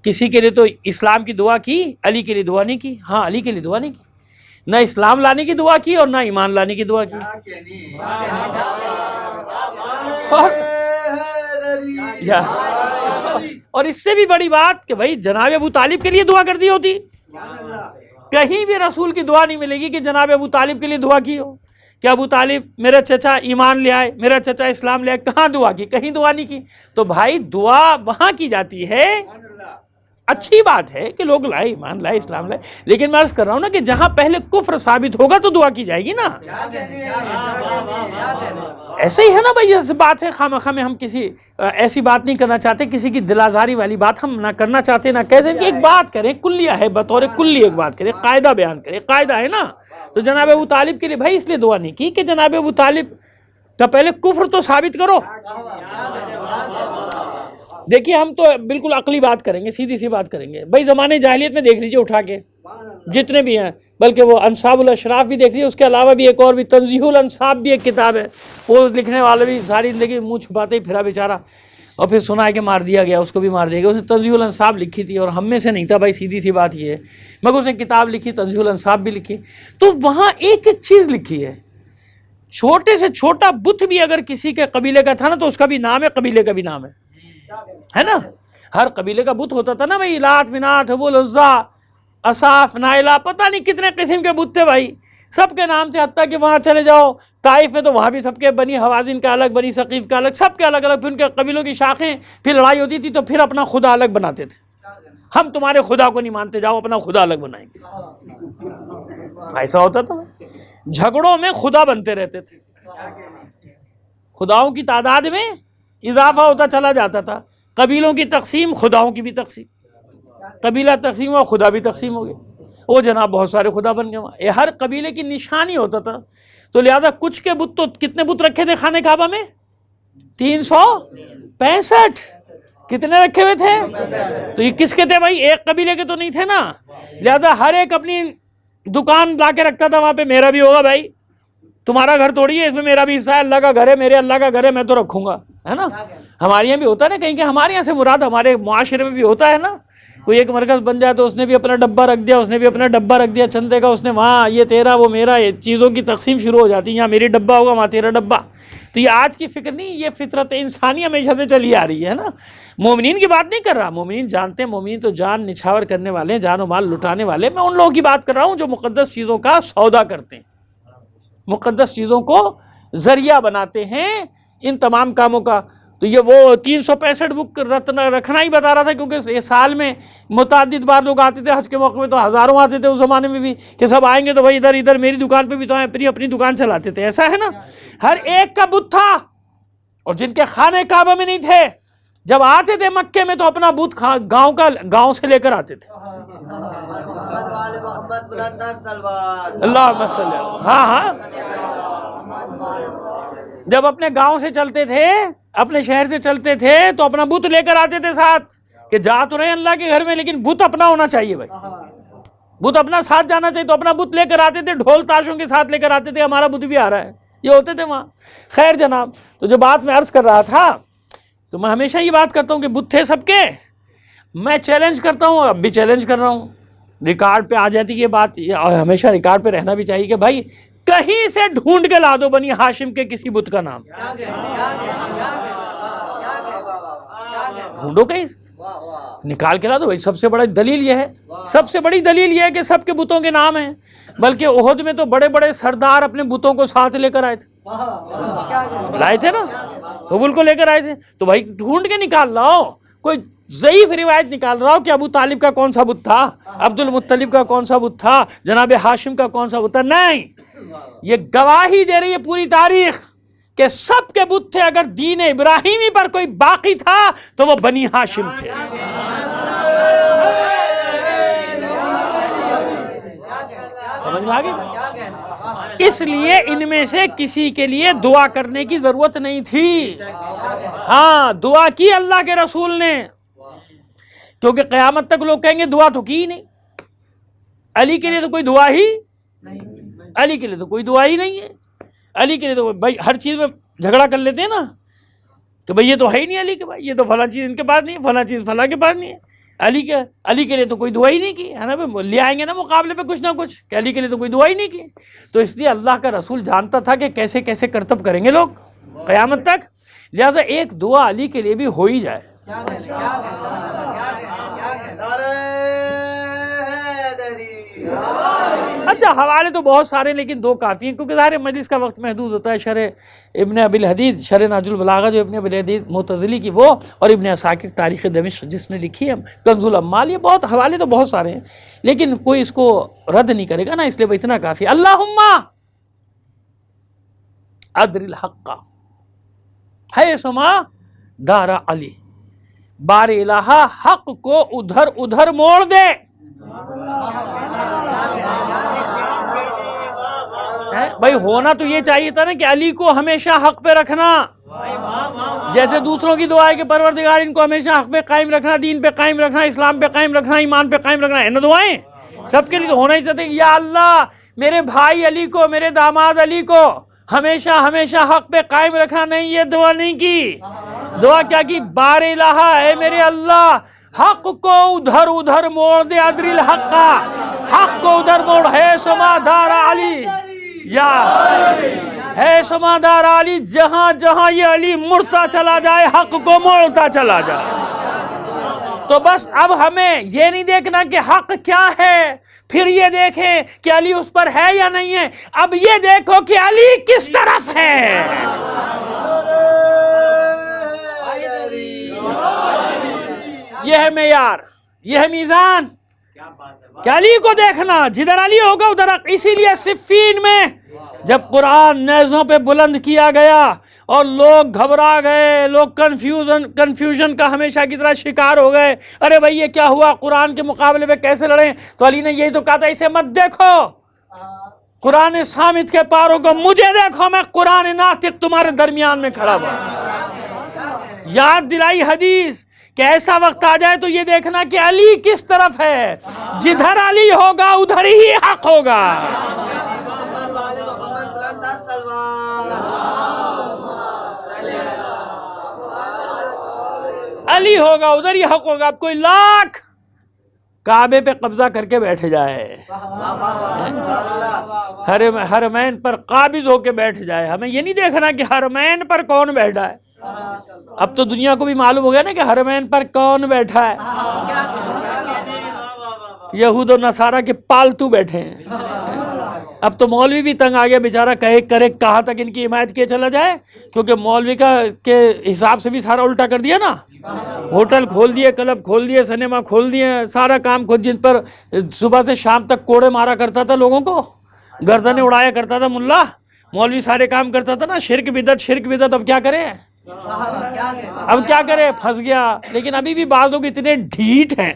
کسی کے لیے تو اسلام کی دعا کی، علی کے لیے دعا نہیں کی۔ ہاں علی کے لیے دعا نہیں کی، نہ اسلام لانے کی دعا کی اور نہ ایمان لانے کی دعا کی۔ اور اس سے بھی بڑی بات کہ بھائی جناب ابو طالب کے لیے دعا کر دی ہوتی. کہیں بھی رسول کی دعا نہیں ملے گی کہ جناب ابو طالب کے لیے دعا کی ہو کہ ابو طالب میرا چچا ایمان لے آئے, میرا چچا اسلام لے آئے. کہاں دعا کی؟ کہیں دعا نہیں کی. تو بھائی دعا وہاں کی جاتی ہے. اچھی بات ہے کہ لوگ لائے, ایمان لائے, اسلام لائے, لیکن میں عرض کر رہا ہوں نا کہ جہاں پہلے کفر ثابت ہوگا تو دعا کی جائے گی نا. ایسے ہی ہے نا بھائی, ایسی بات ہے. خواہ میں ہم کسی ایسی بات نہیں کرنا چاہتے, کسی کی دل آزاری والی بات ہم نہ کرنا چاہتے, نہ کہہ دیں کہ ایک بات کریں, کلیہ ہے, بطور کلی ایک بات کریں, قاعدہ بیان کریں, قاعدہ ہے نا. تو جناب ابو طالب کے لیے بھائی اس لیے دعا نہیں کی کہ جناب ابو طالب کا پہلے کفر تو ثابت کرو. دیکھیے ہم تو بالکل عقلی بات کریں گے, سیدھی سی بات کریں گے. بھائی زمانے جاہلیت میں دیکھ لیجیے اٹھا کے جتنے بھی ہیں, بلکہ وہ انصاب الاشراف بھی دیکھ لیجیے, اس کے علاوہ بھی ایک اور بھی تنزیہ الانصاب بھی ایک کتاب ہے, وہ لکھنے والے بھی ساری زندگی منہ چھپاتے ہی پھرا بیچارہ, اور پھر سنا ہے کہ مار دیا گیا, اس کو بھی مار دیا گیا. اس نے تنزیہ الانصاب لکھی تھی, اور ہم میں سے نہیں تھا بھائی, سیدھی سی بات یہ ہے, مگر اس نے کتاب لکھی, تنزیہ الانصاب بھی لکھی. تو وہاں ایک ایک چیز لکھی ہے. چھوٹے سے چھوٹا بت بھی اگر کسی کے قبیلے کا تھا نا تو اس کا بھی نام ہے, قبیلے کا بھی نام ہے نا. ہر قبیلے کا بت ہوتا تھا نا بھائی, لات, منات, حبل, عزا, اصاف, نائلہ, پتہ نہیں کتنے قسم کے بت تھے بھائی, سب کے نام تھے. حتیٰ کہ وہاں چلے جاؤ طائف میں تو وہاں بھی سب کے, بنی حوازن کا الگ, بنی ثقیف کا الگ, سب کے الگ الگ. پھر ان کے قبیلوں کی شاخیں, پھر لڑائی ہوتی تھی تو پھر اپنا خدا الگ بناتے تھے. ہم تمہارے خدا کو نہیں مانتے, جاؤ اپنا خدا الگ بنائیں گے. ایسا ہوتا تھا, جھگڑوں میں خدا بنتے رہتے تھے, خداؤں کی تعداد میں اضافہ ہوتا چلا جاتا تھا. قبیلوں کی تقسیم, خداؤں کی بھی تقسیم, قبیلہ تقسیم ہوا, خدا بھی تقسیم ہو گیا. وہ جناب بہت سارے خدا بن گئے. یہ ہر قبیلے کی نشانی ہوتا تھا. تو لہذا کچھ کے بت, تو کتنے بت رکھے تھے خانہ کعبہ میں؟ 365. کتنے رکھے ہوئے تھے؟ تو یہ کس کے تھے بھائی؟ ایک قبیلے کے تو نہیں تھے نا. لہذا ہر ایک اپنی دکان لا کے رکھتا تھا وہاں پہ, میرا بھی ہوگا بھائی, تمہارا گھر توڑیے, اس میں میرا بھی حصہ ہے, اللہ کا گھر ہے, میرے اللہ کا گھر ہے, میں تو رکھوں گا, ہے نا. ہمارے یہاں بھی ہوتا ہے نا, کہیں کہ ہمارے یہاں سے مراد ہمارے معاشرے میں بھی ہوتا ہے نا. کوئی ایک مرکز بن جائے تو اس نے بھی اپنا ڈبہ رکھ دیا, اس نے بھی اپنا ڈبہ رکھ دیا چندے کا, اس نے وہاں یہ تیرا وہ میرا, یہ چیزوں کی تقسیم شروع ہو جاتی ہے. یہاں میری ڈبہ ہوگا, وہاں تیرا ڈبہ. تو یہ آج کی فکر نہیں, یہ فطرت انسانی ہمیشہ سے چلی آ رہی ہے نا. مومنین کی بات نہیں کر رہا, مومنین جانتے ہیں, مومنین تو جان نچھاور کرنے والے ہیں, جان و مال لٹانے والے. میں ان لوگوں کی بات کر رہا ہوں جو مقدس چیزوں کا سودا کرتے ہیں, مقدس چیزوں کو ذریعہ بناتے ہیں ان تمام کاموں کا. تو یہ وہ 365 بک رکھنا ہی بتا رہا تھا, کیونکہ یہ سال میں متعدد بار لوگ آتے تھے. حج کے موقع میں تو ہزاروں آتے تھے اس زمانے میں بھی, کہ سب آئیں گے تو بھائی ادھر ادھر میری دکان پہ بھی تو آئیں, اپنی دکان چلاتے تھے. ایسا ہے نا, ہر ایک کا بت تھا. اور جن کے خانہ کعبہ میں نہیں تھے, جب آتے تھے مکے میں تو اپنا بت گاؤں سے لے کر آتے تھے. اللہ صلی اللہ, ہاں, جب اپنے گاؤں سے چلتے تھے, اپنے شہر سے چلتے تھے, تو اپنا بت لے کر آتے تھے ساتھ, کہ جا تو رہے اللہ کے گھر میں لیکن بت اپنا ہونا چاہیے بھائی, بت اپنا ساتھ جانا چاہیے. تو اپنا بت لے کر آتے تھے, ڈھول تاشوں کے ساتھ لے کر آتے تھے, ہمارا بت بھی آ رہا ہے, یہ ہوتے تھے وہاں. خیر جناب, تو جو بات میں عرض کر رہا تھا, تو میں ہمیشہ یہ بات کرتا ہوں کہ بت تھے سب کے. میں چیلنج کرتا ہوں, اب بھی چیلنج کر رہا ہوں, ریکارڈ پہ آ جاتی یہ بات, اور ہمیشہ ریکارڈ پہ رہنا بھی چاہیے, کہ بھائی کہیں سے ڈھونڈ کے لا دو بنی ہاشم کے کسی بت کا نام, ڈھونڈو کہیں سے نکال کے لا دو. سب سے بڑی دلیل یہ ہے, سب سے بڑی دلیل یہ ہے کہ سب کے بتوں کے نام ہیں. بلکہ احد میں تو بڑے بڑے سردار اپنے بتوں کو ساتھ لے کر آئے تھے, لائے تھے نا, حبل کو لے کر آئے تھے. تو بھائی ڈھونڈ کے نکال لاؤ, کوئی ضعیف روایت نکال رہا ہو کہ ابو طالب کا کون سا بت تھا, عبد المطلب کا کون سا بت تھا, جناب ہاشم کا کون سا بت تھا. نہیں, یہ گواہی دے رہی ہے پوری تاریخ کہ سب کے بت تھے. اگر دین ابراہیمی پر کوئی باقی تھا تو وہ بنی ہاشم تھے. سمجھ میں آ گئی؟ اس لیے ان میں سے کسی کے لیے دعا کرنے کی ضرورت نہیں تھی. ہاں, دعا کی اللہ کے رسول نے, کیونکہ قیامت تک لوگ کہیں گے دعا تو کی ہی نہیں. علی کے لیے تو کوئی دعا ہی, علی کے لیے تو کوئی دعا ہی نہیں ہے. علی کے لیے تو بھائی ہر چیز میں جھگڑا کر لیتے ہیں نا, کہ بھائی یہ تو ہے ہی نہیں علی کے پاس, یہ تو فلاں چیز ان کے پاس نہیں ہے, فلاں چیز فلاں کے پاس نہیں ہے. علی کے لیے تو کوئی دعا ہی نہیں کی ہے نا, لے آئیں گے نا مقابلے پہ کچھ نہ کچھ, کہ علی کے لیے تو کوئی دعا ہی نہیں کی. تو اس لیے اللہ کا رسول جانتا تھا کہ کیسے کیسے کرتب کریں گے لوگ قیامت تک. لہٰذا ایک دعا علی کے لیے بھی ہو ہی جائے. اچھا حوالے تو بہت سارے لیکن دو کافی ہیں کیونکہ ظاہر مجلس کا وقت محدود ہوتا ہے. شرح ابن ابی الحدید شرح نہج البلاغہ جو ابن ابی الحدید معتزلی کی وہ، اور ابن عساکر تاریخ دمشق جس نے لکھی ہے کنز الاموال، یہ بہت حوالے تو بہت سارے ہیں لیکن کوئی اس کو رد نہیں کرے گا نا، اس لیے اتنا کافی. اللہم ادر الحق حیثما دار علی، بار الہا حق کو ادھر ادھر موڑ دے. بھائی ہونا تو یہ چاہیے تھا نا کہ علی کو ہمیشہ حق پہ رکھنا، جیسے دوسروں کی دعا ہے کہ پروردگار ان کو ہمیشہ حق پہ قائم رکھنا، دین پہ قائم رکھنا، اسلام پہ قائم رکھنا، ایمان پہ قائم رکھنا ہے نا دعائیں سب کے لیے. تو ہونا ہی چاہتے کہ یا اللہ میرے بھائی علی کو، میرے داماد علی کو ہمیشہ ہمیشہ حق پہ قائم رکھنا. نہیں، یہ دعا نہیں کی. دعا کیا کی؟ بار الہا اے میرے اللہ حق کو ادھر ادھر موڑ دے. ادر الحق، حق کو ادھر موڑ. ہے سما دار علی، یا ہے سما دار علی، جہاں جہاں یہ علی مڑتا چلا جائے حق کو موڑتا چلا جائے. تو بس اب ہمیں یہ نہیں دیکھنا کہ حق کیا ہے پھر یہ دیکھیں کہ علی اس پر ہے یا نہیں ہے، اب یہ دیکھو کہ علی کس طرف ہے. یہ ہے معیار، یہ ہے میزان کہ علی کو دیکھنا، جدھر علی ہوگا ادھر حق. اسی لیے صفین میں جب قرآن نیزوں پہ بلند کیا گیا اور لوگ گھبرا گئے، لوگ کنفیوژن کا ہمیشہ کی طرح شکار ہو گئے، ارے بھائی یہ کیا ہوا، قرآن کے مقابلے پہ کیسے لڑیں، تو علی نے یہی تو کہا تھا اسے مت دیکھو، قرآن صامت کے پاروں کو، مجھے دیکھو، میں قرآن ناطق تمہارے درمیان میں کھڑا ہوا. یاد دلائی حدیث کہ ایسا وقت آ جائے تو یہ دیکھنا کہ علی کس طرف ہے، جدھر علی ہوگا ادھر ہی حق ہوگا. علی ہوگا ادھر ہی حق ہوگا. اب کوئی لاکھ کعبے پہ قبضہ کر کے بیٹھ جائے، حرمین پر قابض ہو کے بیٹھ جائے، ہمیں یہ نہیں دیکھنا کہ حرمین پر کون بیٹھا ہے. اب تو دنیا کو بھی معلوم ہو گیا نا کہ حرمین پر کون بیٹھا ہے. یہود و نصارہ کے پالتو بیٹھے ہیں. اب تو مولوی بھی تنگ آ گیا بیچارہ، کہاں تک ان کی حمایت کیے چلا جائے، کیونکہ مولوی کے حساب سے بھی سارا الٹا کر دیا نا. ہوٹل کھول دیے، کلب کھول دیے، سنیما کھول دیے، سارا کام کھول، جن پر صبح سے شام تک کوڑے مارا کرتا تھا لوگوں کو، گردنیں اڑایا کرتا تھا ملا مولوی، سارے کام کرتا تھا نا. شرک بدعت. اب کیا کرے، اب کیا کرے، پھنس گیا. لیکن ابھی بھی بعض لوگ اتنے ڈھیٹ ہیں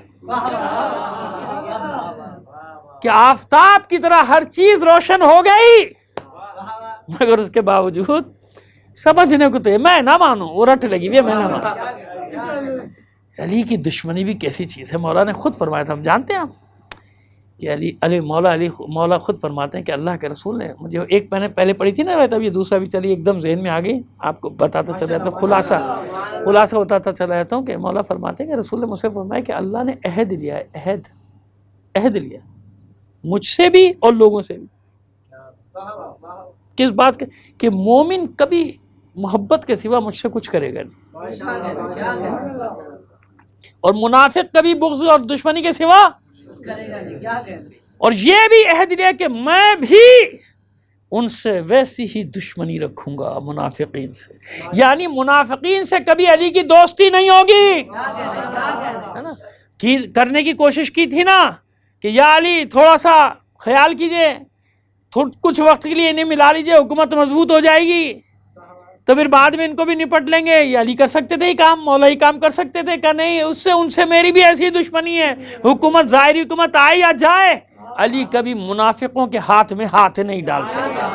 کہ آفتاب کی طرح ہر چیز روشن ہو گئی، مگر اس کے باوجود سمجھنے کو تو میں نہ مانوں، وہ رٹ لگی ہوئی ہے، میں نہ مانوں. علی کی دشمنی بھی کیسی چیز ہے. مولا نے خود فرمایا تھا، ہم جانتے ہیں کہ مولا خود فرماتے ہیں کہ اللہ کے رسول نے مجھے ایک میں نے پہلے پڑھی تھی نا روایت، اب یہ دوسرا بھی چلی ایک دم ذہن میں آ گئی، آپ کو بتاتا چلا جاتا ہوں، خلاصہ بتاتا چلا جاتا ہوں کہ مولا فرماتے ہیں کہ رسول نے مجھ سے فرمایا کہ اللہ نے عہد لیا ہے، عہد لیا مجھ سے بھی اور لوگوں سے بھی. کس بات کے؟ کہ مومن کبھی محبت کے سوا مجھ سے کچھ کرے گا نہیں، اور منافق کبھی بغض اور دشمنی کے سوا. اور یہ بھی عہد لیا کہ میں بھی ان سے ویسی ہی دشمنی رکھوں گا، منافقین سے. یعنی منافقین سے کبھی علی کی دوستی نہیں ہوگی. ہے نا، کرنے کی کوشش کی تھی نا کہ یا علی تھوڑا سا خیال کیجئے، کچھ وقت کے لیے انہیں ملا لیجئے، حکومت مضبوط ہو جائے گی تو پھر بعد میں ان کو بھی نپٹ لیں گے. یہ علی کر سکتے تھے، ہی کام مولا ہی کام کر سکتے تھے کہ نہیں، ان سے میری بھی ایسی دشمنی ہے. حکومت ظاہری حکومت آئے یا جائے، علی کبھی منافقوں کے ہاتھ میں ہاتھ نہیں ڈال سکتا.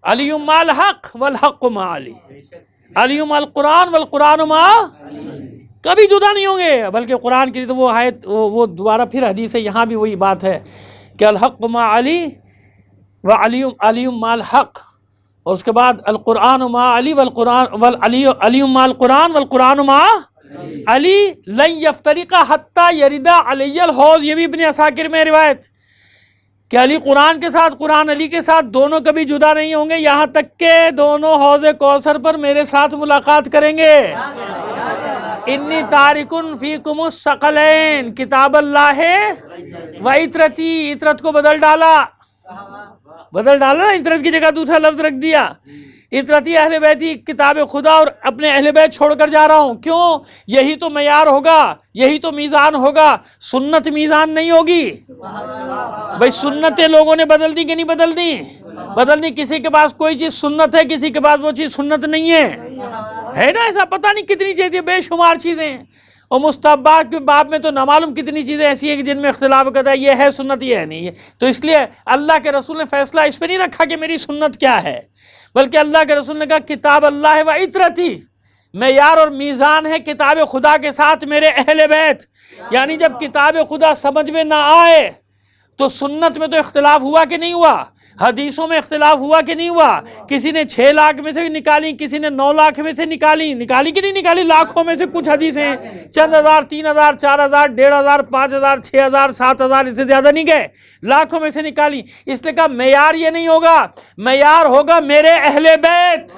علی مع الحق والحق مع علی، علی مع القرآن والقرآن مع، کبھی جدا نہیں ہوں گے. بلکہ قرآن کی تو وہ آیت، وہ دوبارہ پھر حدیث ہے، یہاں بھی وہی بات ہے کہ الحق مع علی و علی مع الحق، اور اس کے بعد القرآن مع علی علی مع القرآن والقرآن مع علی لن یفترقا حتی یردا علی الحوض. یہ بھی ابن عساکر میں روایت کہ علی قرآن کے ساتھ، قرآن علی کے ساتھ، دونوں کبھی جدا نہیں ہوں گے، یہاں تک کہ دونوں حوض کوثر پر میرے ساتھ ملاقات کریں گے۔ انی تارکن فیکم الثقلین، کتاب اللہ و عطرتی، عطرت کو بدل ڈالا، عطرت کی جگہ دوسرا لفظ رکھ دیا، عطرتی اہل بیتی، کتاب خدا اور اپنے اہل بیت چھوڑ کر جا رہا ہوں۔ کیوں؟ یہی تو معیار ہوگا، یہی تو میزان ہوگا، سنت میزان نہیں ہوگی۔ بھائی سنتیں لوگوں نے بدل دی کہ نہیں بدل دی؟ بدل دی۔ کسی کے پاس کوئی چیز سنت ہے، کسی کے پاس وہ چیز سنت نہیں ہے نا؟ ایسا پتہ نہیں کتنی چیزیں، بے شمار چیزیں ہیں، اور مستحبات کے باب میں تو نامعلوم کتنی چیزیں ایسی ہیں کہ جن میں اختلاف کرتا ہے یہ ہے سنت، یہ ہے نہیں ہے۔ تو اس لیے اللہ کے رسول نے فیصلہ اس پہ نہیں رکھا کہ میری سنت کیا ہے، بلکہ اللہ کے رسول نے کہا کتاب اللہ و عطرتی، معیار اور میزان ہے کتاب خدا کے ساتھ میرے اہل بیت۔ یعنی جب کتاب خدا سمجھ میں نہ آئے تو سنت میں تو اختلاف ہوا کہ نہیں ہوا، حدیثوں میں اختلاف ہوا کہ نہیں ہوا؟ کسی نے 6 لاکھ میں سے نکالی، کسی نے 9 لاکھ میں سے نکالی کہ نہیں نکالی؟ لاکھوں میں سے کچھ حدیثیں، چند ہزار، 3000، 4000، 1500، 5000، 6000، 7000، اس سے زیادہ نہیں گئے، لاکھوں میں سے نکالی۔ اس لیے کہا معیار یہ نہیں ہوگا، معیار ہوگا میرے اہل بیت۔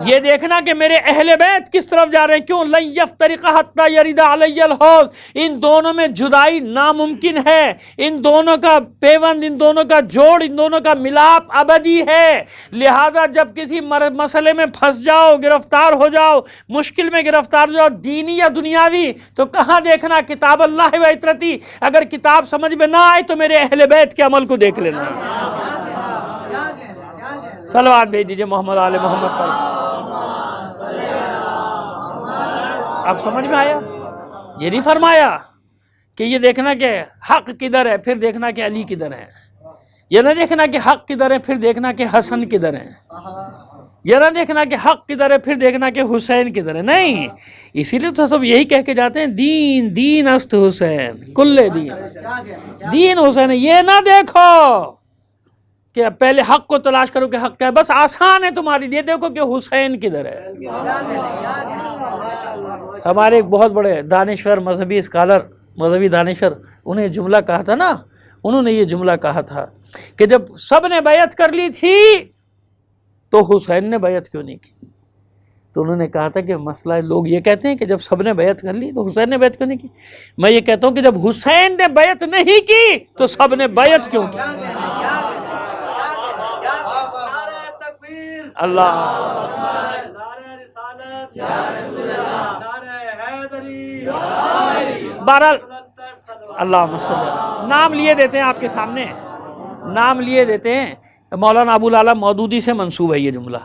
یہ دیکھنا کہ میرے اہل بیت کس طرف جا رہے ہیں۔ کیوں؟ لن یفترق حتی یرد علی الحوض، ان دونوں میں جدائی ناممکن ہے، ان دونوں کا پیوند، ان دونوں کا جوڑ، ان دونوں کا ملاپ ابدی ہے۔ لہٰذا جب کسی مسئلے میں پھنس جاؤ، گرفتار ہو جاؤ، مشکل میں گرفتار ہو جاؤ، دینی یا دنیاوی، تو کہاں دیکھنا؟ کتاب اللہ و عطرتی۔ اگر کتاب سمجھ میں نہ آئے تو میرے اہل بیت کے عمل کو دیکھ لینا۔ صلوات بھیج دیجئے محمد آل محمد پر۔ اب سمجھ میں آیا؟ یہ نہیں فرمایا کہ یہ دیکھنا کہ حق کدھر ہے پھر دیکھنا کہ علی کدھر ہے، یہ نہ دیکھنا کہ حق کدھر ہے پھر دیکھنا کہ حسن کدھر ہے، یہ نہ دیکھنا کہ حق کدھر ہے پھر دیکھنا کہ حسین کدھر ہے۔ نہیں، اسی لیے تو سب یہی کہہ کے جاتے ہیں دین دین است حسین، کل دین حسین ہے۔ یہ نہ دیکھو کہ پہلے حق کو تلاش کرو کہ حق کیا ہے، بس آسان ہے تمہارے لیے، دیکھو کہ حسین کدھر ہے۔ ہمارے ایک بہت بڑے دانشور، مذہبی اسکالر، مذہبی دانشور، انہیں جملہ کہا تھا نا، انہوں نے یہ جملہ کہا تھا کہ جب سب نے بیعت کر لی تھی تو حسین نے بیعت کیوں نہیں کی؟ تو انہوں نے کہا تھا کہ مسئلہ ہے، لوگ یہ کہتے ہیں کہ جب سب نے بیعت کر لی تو حسین نے بیعت کیوں نہیں کی؟ میں یہ کہتا ہوں کہ جب حسین نے بیعت نہیں کی تو سب نے بیعت کیوں کی؟ اللہ بہرحال اللہ صلی، نام لیے دیتے ہیں آپ کے سامنے، نام لیے دیتے ہیں، مولانا ابو العلا مودودی سے منسوب ہے یہ جملہ۔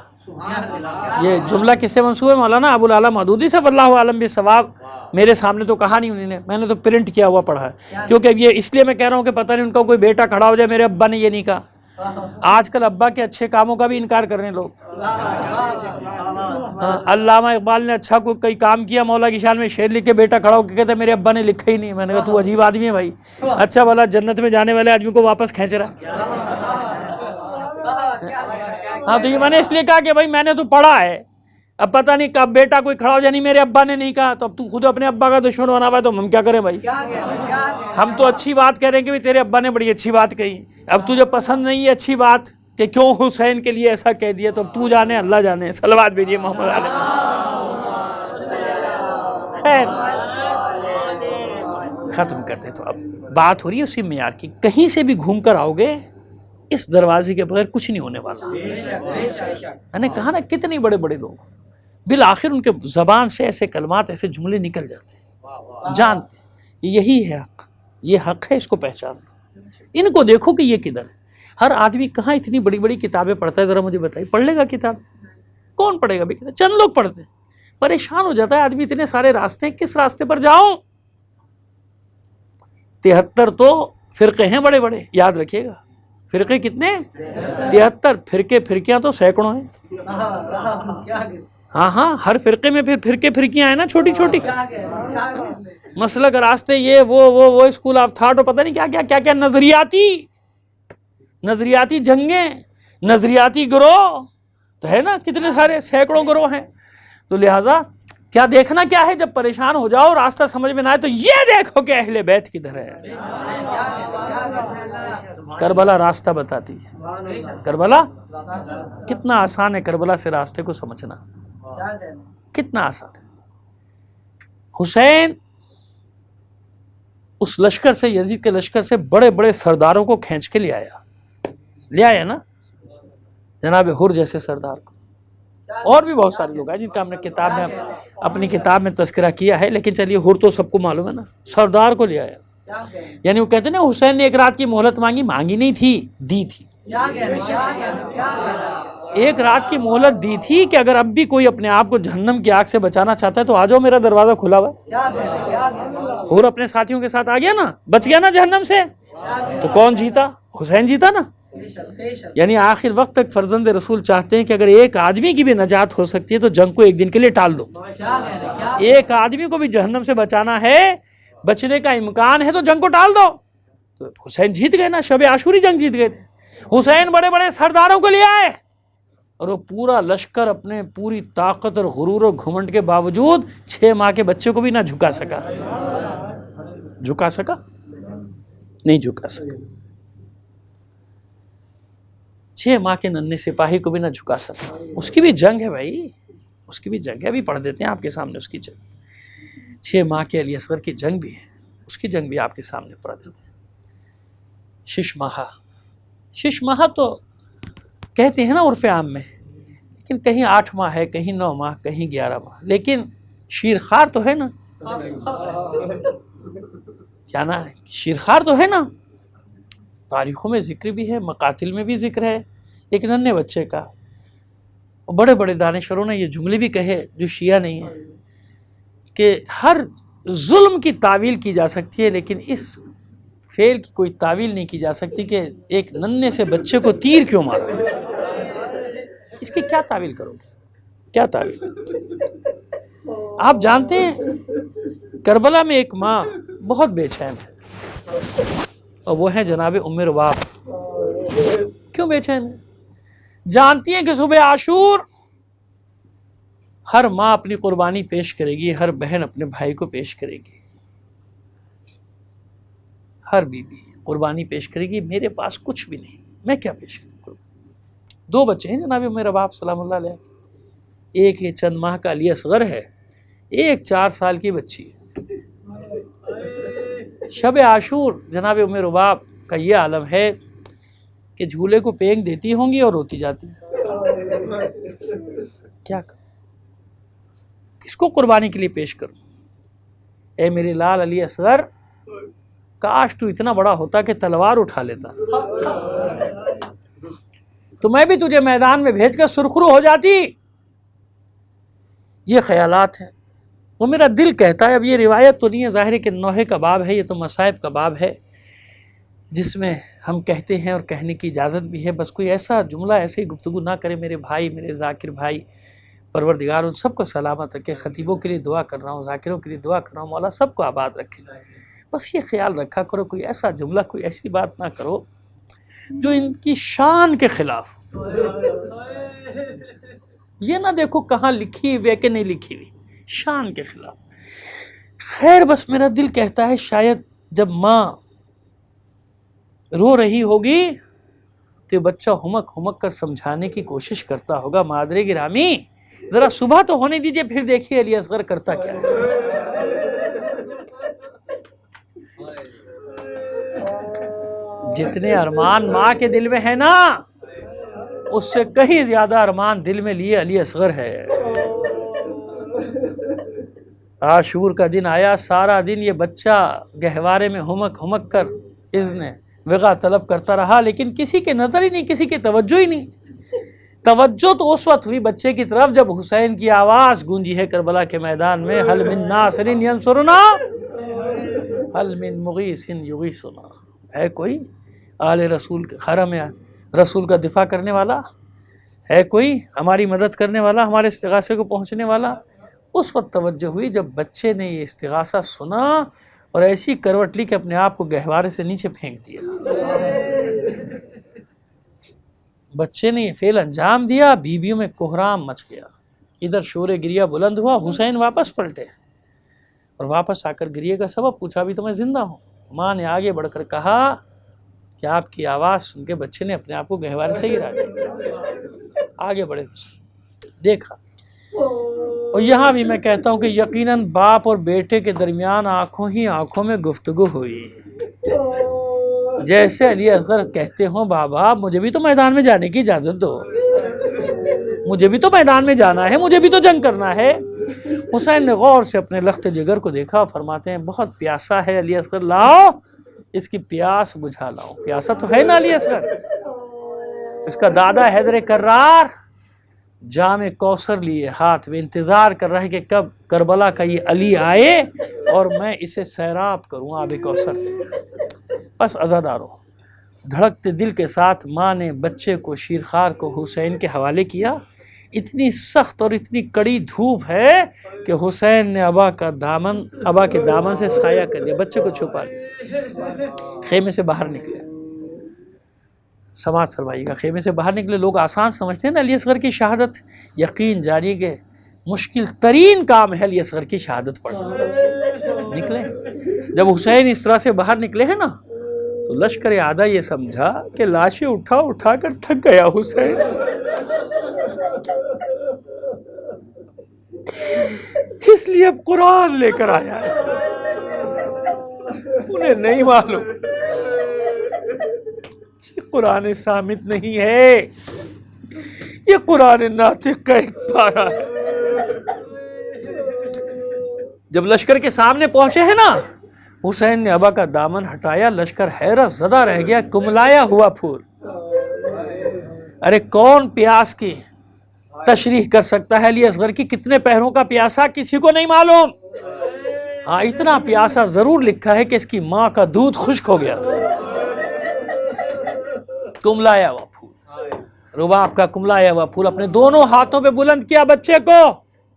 یہ جملہ کس سے منسوب ہے؟ مولانا ابو العلا مودودی سے، واللہ عالم بالصواب۔ میرے سامنے تو کہا نہیں انہوں نے، میں نے تو پرنٹ کیا ہوا پڑھا ہے، کیونکہ یہ اس لیے میں کہہ رہا ہوں کہ پتہ نہیں ان کا کوئی بیٹا کھڑا ہو جائے میرے ابا نے یہ نہیں کہا۔ آج کل ابا کے اچھے کاموں کا بھی انکار کر رہے ہیں لوگ۔ علامہ اقبال نے اچھا کوئی کام کیا، مولا کی شان میں شعر لکھ کے بیٹا کھڑا ہو کے کہتا ہے میرے ابا نے لکھا ہی نہیں۔ میں نے کہا تو عجیب آدمی ہے بھائی، اچھا بھلا جنت میں جانے والے آدمی کو واپس کھینچ رہا ہے۔ ہاں تو یہ میں نے اس لیے کہا کہ بھائی میں نے تو پڑھا ہے، اب پتہ نہیں کب بیٹا کوئی کھڑا ہو جائے، نہیں میرے ابا نے نہیں کہا، تو اب تو خود اپنے ابا کا دشمن بنا ہوا ہے، تو ہم کیا کریں بھائی؟ ہم تو اچھی بات کہہ رہے ہیں کہ تیرے ابا نے بڑی اچھی بات کہی، اب تجھے پسند نہیں ہے اچھی بات کہ کیوں حسین کے لیے ایسا کہہ دیا، تو اب تو جانے اللہ جانے۔ صلوات بھیجیے محمد علیہ۔ خیر ختم کرتے، تو اب بات ہو رہی ہے اسی معیار کی، کہیں سے بھی گھوم کر آؤ گے اس دروازے کے بغیر کچھ نہیں ہونے والا۔ میں نے کہا نا کتنے بڑے بڑے لوگ بالآخر ان کے زبان سے ایسے کلمات، ایسے جملے نکل جاتے ہیں، جانتے ہیں یہی ہے حق، یہ حق ہے، اس کو پہچانو، ان کو دیکھو کہ یہ کدھر ہے۔ ہر آدمی کہاں اتنی بڑی بڑی کتابیں پڑھتا ہے؟ ذرا مجھے بتائیے، پڑھ لے گا کتاب؟ کون پڑھے گا بھی کتاب؟ چند لوگ پڑھتے ہیں۔ پریشان ہو جاتا ہے آدمی، اتنے سارے راستے ہیں، کس راستے پر جاؤں؟ 73 تو فرقے ہیں بڑے بڑے، یاد رکھیے گا۔ فرقے کتنے؟ 73 فرقے، فرقیاں تو سینکڑوں ہیں۔ ہاں ہر فرقے میں پھر فرقے فرقیاں ہیں نا، چھوٹی چھوٹی مسلک، راستے، یہ وہ اسکول آف تھاٹ، اور پتہ نہیں کیا کیا نظریاتی جنگیں، نظریاتی گروہ تو ہے نا، کتنے سارے سینکڑوں گروہ ہیں۔ تو لہٰذا کیا دیکھنا کیا ہے؟ جب پریشان ہو جاؤ راستہ سمجھ میں نہ آئے تو یہ دیکھو کہ اہل بیت کدھر ہے۔ کربلا راستہ بتاتی ہے۔ کربلا کتنا آسان ہے کربلا سے راستے کو سمجھنا، کتنا آسان ہے۔ حسین اس لشکر سے، یزید کے لشکر سے بڑے بڑے سرداروں کو کھینچ کے لے آیا نا، جناب حر جیسے سردار کو، اور بھی بہت سارے لوگ ہیں جن کا ہم نے اپنی کتاب میں تذکرہ کیا ہے، لیکن چلیے حر تو سب کو معلوم ہے نا، سردار کو لے آیا۔ یعنی وہ کہتے ہیں نا حسین نے ایک رات کی مہلت مانگی نہیں تھی، دی تھی۔ ایک رات کی مہلت دی تھی کہ اگر اب بھی کوئی اپنے آپ کو جہنم کی آگ سے بچانا چاہتا ہے تو آ جاؤ، میرا دروازہ کھلا ہوا ہے۔ اور اپنے ساتھیوں کے ساتھ آ گیا نا، بچ گیا نا جہنم سے، تو کون جیتا؟ حسین جیتا نا۔ یعنی آخر وقت تک فرزند رسول چاہتے ہیں کہ اگر ایک آدمی کی بھی نجات ہو سکتی ہے تو جنگ کو ایک دن کے لیے ٹال دو۔ ایک آدمی کو بھی جہنم سے بچانا ہے، بچنے کا امکان ہے تو جنگ کو ٹال دو۔ تو حسین جیت گئے نا، شب عاشوری جنگ جیت گئے تھے۔ حسین بڑے بڑے سرداروں کو لے آئے اور وہ پورا لشکر اپنے پوری طاقت اور غرور اور گھمنڈ کے باوجود 6 ماہ کے بچے کو بھی نہ جھکا سکا، نہیں جھکا سکا۔ 6 ماہ کے ننھے سپاہی کو بھی نہ جھکا سکا۔ اس کی بھی جنگ ہے بھائی، اس کی بھی جنگ ہے، ابھی پڑھ دیتے ہیں آپ کے سامنے اس کی جنگ۔ 6 ماہ کے علی اصغر کی جنگ بھی ہے، اس کی جنگ بھی آپ کے سامنے پڑھ دیتے ہیں۔ 6 ماہ تو کہتے ہیں نا عرف عام میں، لیکن کہیں 8 ماہ ہے، کہیں 9 ماہ، کہیں 11 ماہ، لیکن شیرخوار تو ہے نا، کیا نا ہے، شیرخوار تو ہے نا۔ تاریخوں میں ذکر بھی ہے، مقاتل میں بھی ذکر ہے ایک ننھے بچے کا۔ بڑے بڑے دانشوروں نے یہ جملے بھی کہے جو شیعہ نہیں ہیں کہ ہر ظلم کی تعویل کی جا سکتی ہے لیکن اس فعل کی کوئی تعویل نہیں کی جا سکتی کہ ایک ننھے سے بچے کو تیر کیوں مارو۔ اس کی کیا تعویل کرو گے؟ کیا تعویل؟ آپ جانتے ہیں کربلا میں ایک ماں بہت بے چین ہے اور وہ ہے جناب ام رباب۔ کیوں بے چین ہے؟ جانتی ہیں کہ صبح عاشور ہر ماں اپنی قربانی پیش کرے گی، ہر بہن اپنے بھائی کو پیش کرے گی، ہر بیوی قربانی پیش کرے گی۔ میرے پاس کچھ بھی نہیں، میں کیا پیش کروں؟ 2 بچے ہیں جناب ام رباب سلام اللہ علیہ، ایک یہ چند ماہ کا علی اصغر ہے، ایک 4 سال کی بچی ہے۔ شب عاشور جناب ام رباب کا یہ عالم ہے کہ جھولے کو پینک دیتی ہوں گی اور روتی جاتی ہیں۔ کیا کروں؟ کس کو قربانی کے لیے پیش کروں؟ اے میرے لال علی اصغر، کاش تو اتنا بڑا ہوتا کہ تلوار اٹھا لیتا تو میں بھی تجھے میدان میں بھیج کر سرخرو ہو جاتی۔ یہ خیالات ہیں، وہ میرا دل کہتا ہے۔ اب یہ روایت تو نہیں ہے، ظاہر ہے کہ نوحے کا باب ہے، یہ تو مصائب کا باب ہے جس میں ہم کہتے ہیں اور کہنے کی اجازت بھی ہے۔ بس کوئی ایسا جملہ، ایسی گفتگو نہ کرے میرے بھائی، میرے ذاکر بھائی۔ پروردگار ان سب کو سلامت رکھے، خطیبوں کے لیے دعا کر رہا ہوں، ذاکروں کے لیے دعا کر رہا ہوں، مولا سب کو آباد رکھے۔ بس یہ خیال رکھا کرو کوئی ایسا جملہ، کوئی ایسی بات نہ کرو جو ان کی شان کے خلاف۔ یہ نہ دیکھو کہاں لکھی ہوئی ہے کہ نہیں لکھی ہوئی، شان کے خلاف۔ خیر بس میرا دل کہتا ہے شاید جب ماں رو رہی ہوگی تو بچہ ہمک ہمک کر سمجھانے کی کوشش کرتا ہوگا، مادر گرامی ذرا صبح تو ہونے دیجئے، پھر دیکھیے علی اصغر کرتا کیا ہے۔ جتنے ارمان ماں کے دل میں ہے نا، اس سے کہیں زیادہ ارمان دل میں لیے علی اصغر ہے۔ عاشور کا دن آیا، سارا دن یہ بچہ گہوارے میں ہمک ہمک کر اذن وغا طلب کرتا رہا، لیکن کسی کے نظر ہی نہیں، کسی کی توجہ ہی نہیں۔ توجہ تو اس وقت ہوئی بچے کی طرف جب حسین کی آواز گونجی ہے کربلا کے میدان میں، حل من ناصر ینصرنا حل من مغیث یغیثنا۔ ہے کوئی آل رسول حرم رسول کا دفاع کرنے والا؟ ہے کوئی ہماری مدد کرنے والا، ہمارے استغاثے کو پہنچنے والا؟ اس وقت توجہ ہوئی جب بچے نے یہ استغاثہ سنا اور ایسی کروٹ لی کہ اپنے آپ کو گہوارے سے نیچے پھینک دیا۔ بچے نے یہ فعل انجام دیا، بیویوں میں کوہرام مچ گیا۔ ادھر شور گریہ بلند ہوا، حسین واپس پلٹے اور واپس آ کر گریے کا سبب پوچھا، بھی تو میں زندہ ہوں۔ ماں نے آگے بڑھ کر کہا کہ آپ کی آواز سن کے بچے نے اپنے آپ کو گہوارے سے گرا دیا۔ آگے بڑھے حسین، دیکھا۔ اور یہاں بھی میں کہتا ہوں کہ یقیناً باپ اور بیٹے کے درمیان آنکھوں ہی آنکھوں میں گفتگو ہوئی، جیسے علی اصغر کہتے ہوں بابا مجھے بھی تو میدان میں جانے کی اجازت دو، مجھے بھی تو میدان میں جانا ہے، مجھے بھی تو جنگ کرنا ہے۔ حسین نے غور سے اپنے لخت جگر کو دیکھا، فرماتے ہیں بہت پیاسا ہے علی اصغر، لاؤ اس کی پیاس بجھا لاؤ۔ پیاسا تو ہے نا علی اصغر۔ اس کا دادا حیدر کرار جام کوثر لیے ہاتھ میں انتظار کر رہا ہے کہ کب کربلا کا یہ علی آئے اور میں اسے سیراب کروں آب کوثر سے۔ بس عزادارو، دھڑکتے دل کے ساتھ ماں نے بچے کو شیرخوار کو حسین کے حوالے کیا۔ اتنی سخت اور اتنی کڑی دھوپ ہے کہ حسین نے ابا کے دامن سے سایہ کر لیا، بچے کو چھپا لیا۔ خیمے سے باہر نکلے، سماعت فرمائیے گا، خیمے سے باہر نکلے۔ لوگ آسان سمجھتے ہیں نا علی اصغر کی شہادت، یقین جانیے کہ مشکل ترین کام ہے علی اصغر کی شہادت پڑھنا۔ نکلے، جب حسین اس طرح سے باہر نکلے ہیں نا تو لشکر اعداء یہ سمجھا کہ لاشیں اٹھا کر تھک گیا حسین، اس لیے اب قرآن لے کر آیا ہے۔ انہیں نہیں معلوم یہ قرآن صامت نہیں ہے، یہ قرآن ناطق کا ایک پارہ ہے۔ جب لشکر کے سامنے پہنچے ہیں نا، حسین نے ابا کا دامن ہٹایا، لشکر حیرت زدہ رہ گیا، کملایا ہوا پھول۔ ارے کون پیاس کی تشریح کر سکتا ہے؟ علی اصغر کی کتنے پہروں کا پیاسا کسی کو نہیں معلوم۔ ہاں اتنا پیاسا ضرور لکھا ہے کہ اس کی ماں کا دودھ خشک ہو گیا تھا۔ کملایا ہوا پھول، رباب کا کملایا ہوا پھول اپنے دونوں ہاتھوں پہ بلند کیا، بچے کو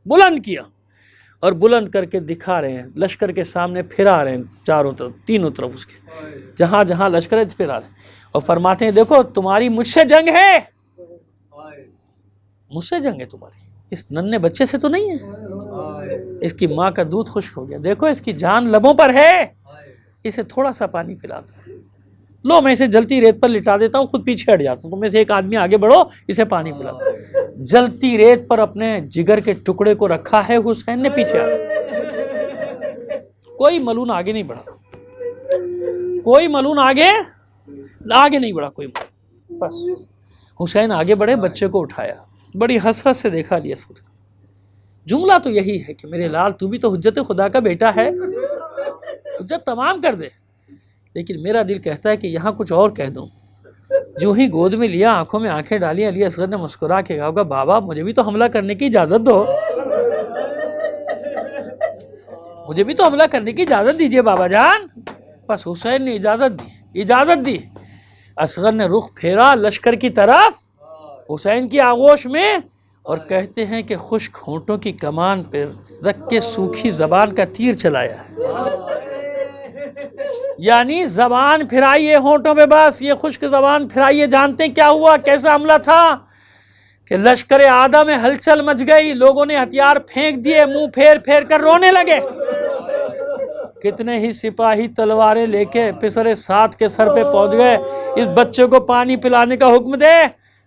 بلند کیا اور بلند کر کے دکھا رہے ہیں، لشکر کے سامنے پھرا رہے ہیں، چاروں طرف تینوں طرف اس کے، جہاں جہاں لشکر ہے پھرا رہے ہیں اور فرماتے ہیں دیکھو تمہاری مجھ سے جنگ ہے، مجھ سے جنگ ہے تمہاری، اس ننھے بچے سے تو نہیں ہے۔ اس کی ماں کا دودھ خشک ہو گیا، دیکھو اس کی جان لبوں پر ہے، اسے تھوڑا سا پانی پلا دو، لو میں اسے جلتی ریت پر لٹا دیتا ہوں، خود پیچھے ہٹ جاتا ہوں، تم میں سے ایک آدمی آگے بڑھو اسے پانی پلا دو۔ جلتی ریت پر اپنے جگر کے ٹکڑے کو رکھا ہے حسین نے، پیچھے کوئی ملون آگے نہیں بڑھا، کوئی ملون آگے نہیں بڑھا، کوئی ملون، بس حسین آگے بڑھے، بچے کو اٹھایا، بڑی حسرت سے دیکھا علی اصغر۔ جملہ تو یہی ہے کہ میرے لال تو بھی تو حجت خدا کا بیٹا ہے، حجت تمام کر دے، لیکن میرا دل کہتا ہے کہ یہاں کچھ اور کہہ دوں۔ جو ہی گود میں لیا، آنکھوں میں آنکھیں ڈالی، علی اصغر نے مسکرا کے کہا بابا مجھے بھی تو حملہ کرنے کی اجازت دو، مجھے بھی تو حملہ کرنے کی اجازت دیجئے بابا جان۔ بس حسین نے اجازت دی۔ اصغر نے رخ پھیرا لشکر کی طرف، حسین کی آغوش میں، اور کہتے ہیں کہ خشک ہونٹوں کی کمان پہ رکھ کے سوکھی زبان کا تیر چلایا ہے، یعنی زبان پھرائیے ہونٹوں پہ، بس یہ خشک زبان پھرائیے۔ جانتے ہیں کیا ہوا، کیسا حملہ تھا کہ لشکر اعداء میں ہلچل مچ گئی، لوگوں نے ہتھیار پھینک دیے، منہ پھیر کر رونے لگے۔ کتنے ہی سپاہی تلواریں لے کے پسر سعد کے سر پہ پہنچ گئے، اس بچے کو پانی پلانے کا حکم دے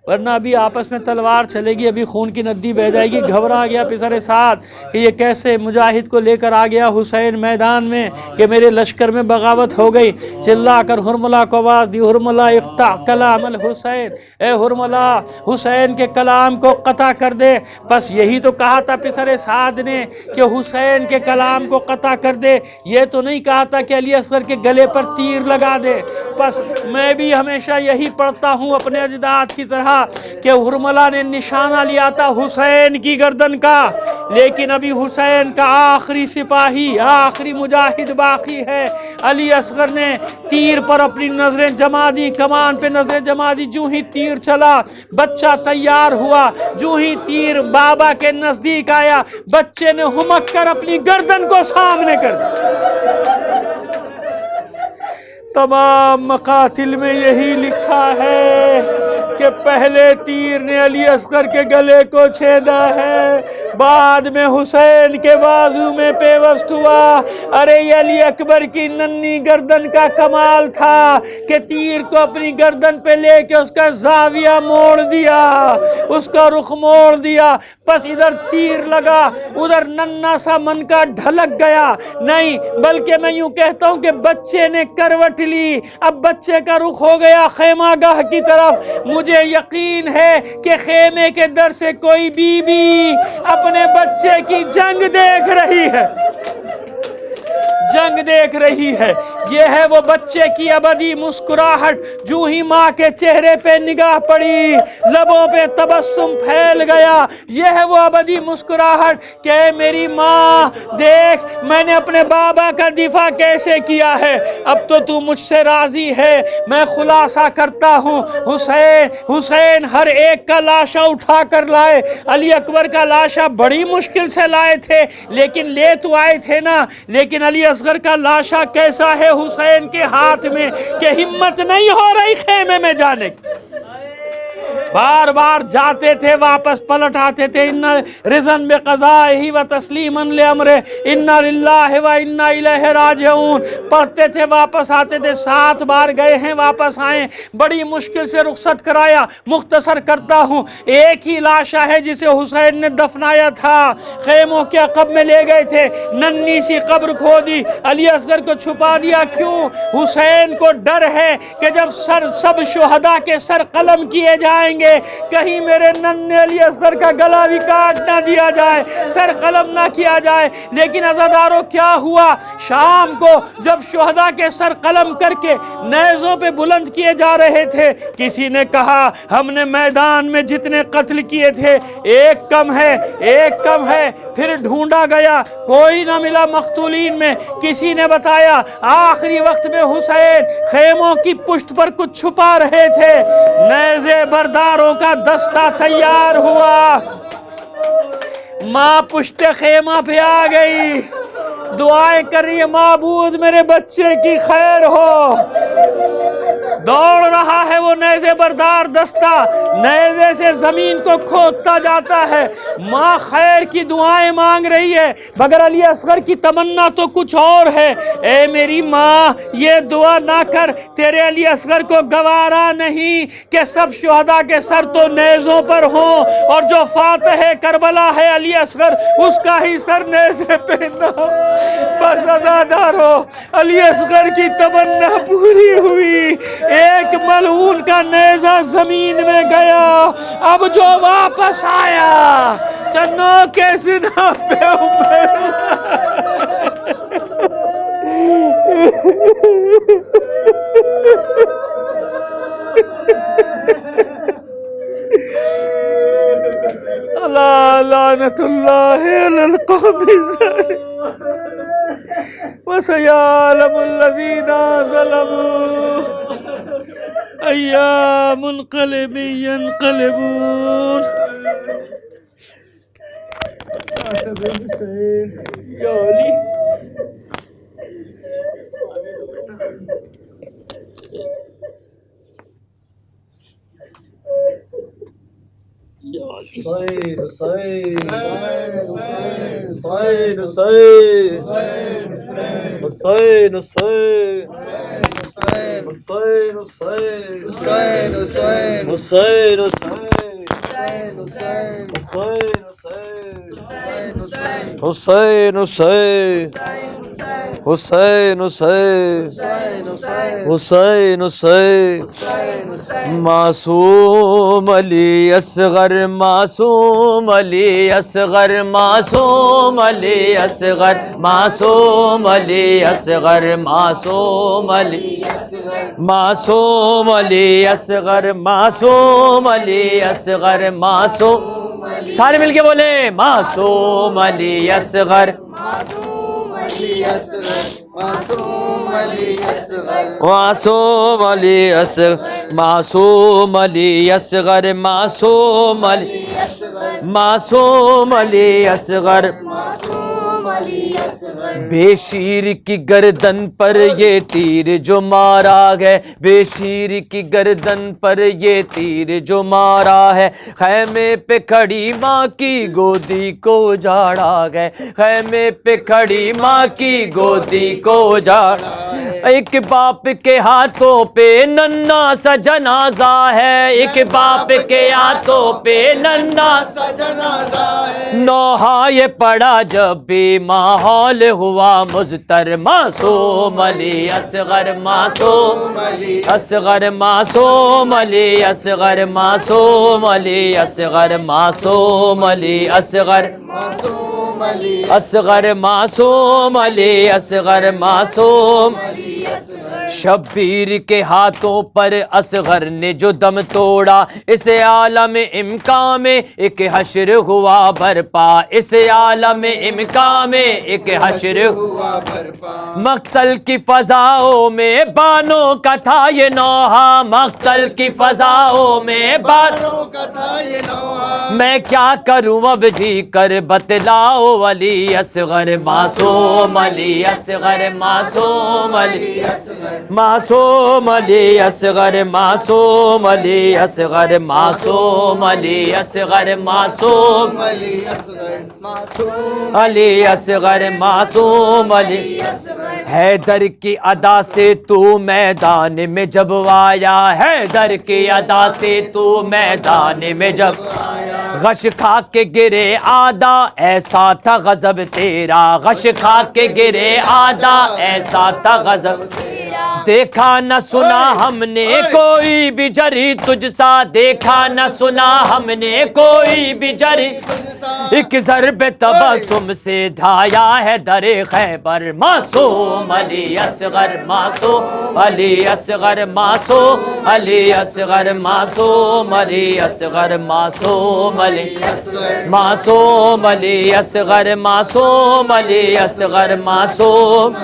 ورنہ ابھی آپس میں تلوار چلے گی، ابھی خون کی ندی بہہ جائے گی۔ گھبرا گیا پسر سعد کہ یہ کیسے مجاہد کو لے کر آ گیا حسین میدان میں کہ میرے لشکر میں بغاوت ہو گئی۔ چلا کر ہرملا کو آواز دی، ہرملا اقطع کلام الحسین، اے ہرملا حسین کے کلام کو قطع کر دے۔ بس یہی تو کہا تھا پسر سعد نے کہ حسین کے کلام کو قطع کر دے، یہ تو نہیں کہا تھا کہ علی اصغر کے گلے پر تیر لگا دے۔ بس میں بھی ہمیشہ یہی پڑھتا ہوں اپنے اجداد کی طرح کہ ہرملا نے نشانہ لیا تھا حسین کی گردن کا، لیکن ابھی حسین کا آخری سپاہی، آخری مجاہد باقی ہے۔ علی اصغر نے تیر پر اپنی نظریں جما دی، کمان پہ نظریں جما دی۔ جو ہی تیر چلا بچہ تیار ہوا، جو ہی تیر بابا کے نزدیک آیا بچے نے ہمک کر اپنی گردن کو سامنے کر دیا۔ تمام مقاتل میں یہی لکھا ہے کہ پہلے تیر نے علی اصغر کے گلے کو چھیدا ہے، بعد میں حسین کے بازو میں پیوست ہوا۔ ارے یہ علی اکبر کی ننھی گردن کا کمال تھا کہ تیر کو اپنی گردن پہ لے کے اس کا زاویہ موڑ دیا، اس کا رخ موڑ دیا، پس ادھر تیر لگا ادھر ننھا سا من کا ڈھلک گیا۔ نہیں بلکہ میں یوں کہتا ہوں کہ بچے نے کروٹ لی، اب بچے کا رخ ہو گیا خیمہ گاہ کی طرف۔ مجھے یقین ہے کہ خیمے کے در سے کوئی بی بی اپنے بچے کی جنگ دیکھ رہی ہے، جنگ دیکھ رہی ہے۔ یہ ہے وہ بچے کی ابدی مسکراہٹ، جو ہی ماں کے چہرے پہ نگاہ پڑی لبوں پہ تبسم پھیل گیا۔ یہ ہے وہ ابدی مسکراہٹ کہ میری ماں دیکھ میں نے اپنے بابا کا دفاع کیسے کیا ہے، اب تو مجھ سے راضی ہے۔ میں خلاصہ کرتا ہوں، حسین ہر ایک کا لاشا اٹھا کر لائے۔ علی اکبر کا لاشا بڑی مشکل سے لائے تھے لیکن لے تو آئے تھے نا، لیکن علی اصغر کا لاشا کیسا ہے حسین کے ہاتھ میں کہ ہمت نہیں ہو رہی خیمے میں جانے کی۔ بار بار جاتے تھے واپس پلٹ آتے تھے۔ ان رضن بقضائہ و تسلیما لامرہ انا للہ و انا الیہ راجعون پڑھتے تھے، واپس آتے تھے۔ 7 بار گئے ہیں، واپس آئے، بڑی مشکل سے رخصت کرایا۔ مختصر کرتا ہوں، ایک ہی لاشا ہے جسے حسین نے دفنایا تھا، خیموں کے عقب میں لے گئے تھے، ننھی سی قبر کھودی، علی اصغر کو چھپا دیا۔ کیوں؟ حسین کو ڈر ہے کہ جب سب شہداء کے سر قلم کیے جائیں گے کہیں میرے ننھے علی اصغر کا گلا بھی کاٹ نہ دیا جائے، سر قلم نہ کیا جائے۔ لیکن عزاداروں کیا ہوا؟ شام کو جب شہداء کے سر قلم کر کے نیزوں پہ بلند کیے جا رہے تھے، کسی نے کہا ہم نے میدان میں جتنے قتل کیے تھے ایک کم ہے، ایک کم ہے۔ پھر ڈھونڈا گیا، کوئی نہ ملا مقتولین میں۔ کسی نے بتایا آخری وقت میں حسین خیموں کی پشت پر کچھ چھپا رہے تھے۔ نیزے برداروں کا دستہ تیار ہوا، ماں پشت خیمہ پہ آ گئی، دعائیں کر رہی ہے معبود میرے بچے کی خیر ہو۔ دوڑ رہا ہے وہ نیزے بردار دستہ، نیزے سے زمین کو کھودتا جاتا ہے، ماں خیر کی دعائیں مانگ رہی ہے، مگر علی اصغر کی تمنا تو کچھ اور ہے۔ اے میری ماں یہ دعا نہ کر، تیرے علی اصغر کو گوارا نہیں کہ سب شہداء کے سر تو نیزوں پر ہوں، اور جو فاتح کربلا ہے علی اصغر اس کا ہی سر نیزے پہ نہ۔ بس عزادارو علی اصغر کی تمنا پوری ہوئی، ایک ملعون کا نیزہ زمین میں گیا۔ اب جو واپس آیا تو نو کے سینہ پہ اللہ لعنت اللہ علی القوم الظالمین وسيعلم الذين ظلموا أي منقلب ينقلبون۔ یا علی حسین حسین حسین حسین حسین حسین حسین حسین حسین معصوم علی اصغر معصوم علی اصغر معصوم علی اصغر معصوم علی اصغر معصوم علی معصوم علی اصغر معصوم علی اصغر معصوم، سارے مل کے بولیں معصوم علی اصغر معصوم علی اصغر معصوم علی اصغر معصوم علی اصغر معصوم علی اصغر معصوم علی اصغر معصوم علی اصغر معصوم بے شیر کی گردن پر یہ تیر جو مارا ہے، بے شیر کی گردن پر یہ تیر جو مارا ہے، خیمے پہ کھڑی ماں کی گودی کو اجاڑا گئے، خیمے پہ کھڑی ماں کی گودی کو اجاڑا، ایک باپ کے ہاتھوں پہ ننھا سا جنازہ ہے، ایک باپ کے ہاتھوں پہ ننھا سا جنازہ ہے، نوحہ یہ پڑا جب بھی ماحول ہوا مضطر، معصوم علی اصغر، معصوم علی اصغر، معصوم علی اصغر، معصوم علی اصغر، معصوم علی اصغر، اصغر معصوم علی اصغر، معصوم شبیر کے ہاتھوں پر اصغر نے جو دم توڑا، اس عالم امکان میں ایک حشر ہوا برپا، اس عالم امکان میں ایک حشر ہوا برپا، مقتل کی فضاؤں میں بانوں کا تھا یہ نوحہ، مقتل کی فضاؤں میں بانوں کا تھا یہ نوحہ، میں کیا کروں اب جی کر بتلاؤ علی اصغر، معصوم علی اصغر، معصوم علی اصغر، معصوم علی اصغر، معصوم علی اصغر، معصوم علی اصغر، معصوم علی اصغر، معصوم علی اصغر، معصوم علی، حیدر کی ادا سے تو میدان میں جب آیا، حیدر کی ادا سے تو میدان میں جب آیا، غش کھا کے گرے آدھا ایسا تھا غضب تیرا، غش کھا کے گرے آدھا ایسا تھا غضب تیرا، دیکھا نہ سنا ہم نے کوئی بھی جری تجھ سا، دیکھا نہ سنا ہم نے کوئی بھی جری تجھ سا، ایک ضرب تبسم سے ڈھایا ہے در خیبر، معصوم علی اصغر، معصوم علی اصغر، معصوم علی اصغر، معصوم علی اصغر، معصوم علی اصغر، معصوم علی اصغر، معصوم علی اصغر، معصوم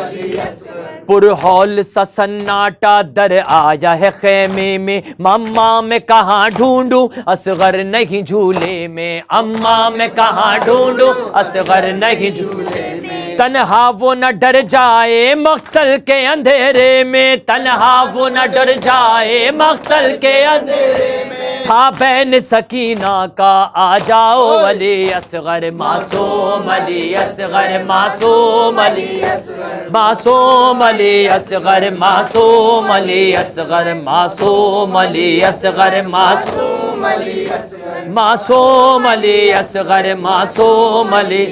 پرہول سا سناٹا در آیا ہے خیمے میں، اماں میں کہاں ڈھونڈوں اصغر نہیں جھولے میں، اماں میں کہاں ڈھونڈوں اصغر نہیں جھولے میں، تنہا وہ نہ ڈر جائے مقتل کے اندھیرے میں، تنہا وہ نہ ڈر جائے مقتل کے اندھیرے میں، تھا بین سکینہ کا آ جاؤ علی اصغر، معصوم علی اصغر، معصوم علی اصغر، معصوم علی اصغر، معصوم علی اصغر، معصوم علی اصغر، معصوم علی اصغر، معصوم علی اصغر، معصوم علی،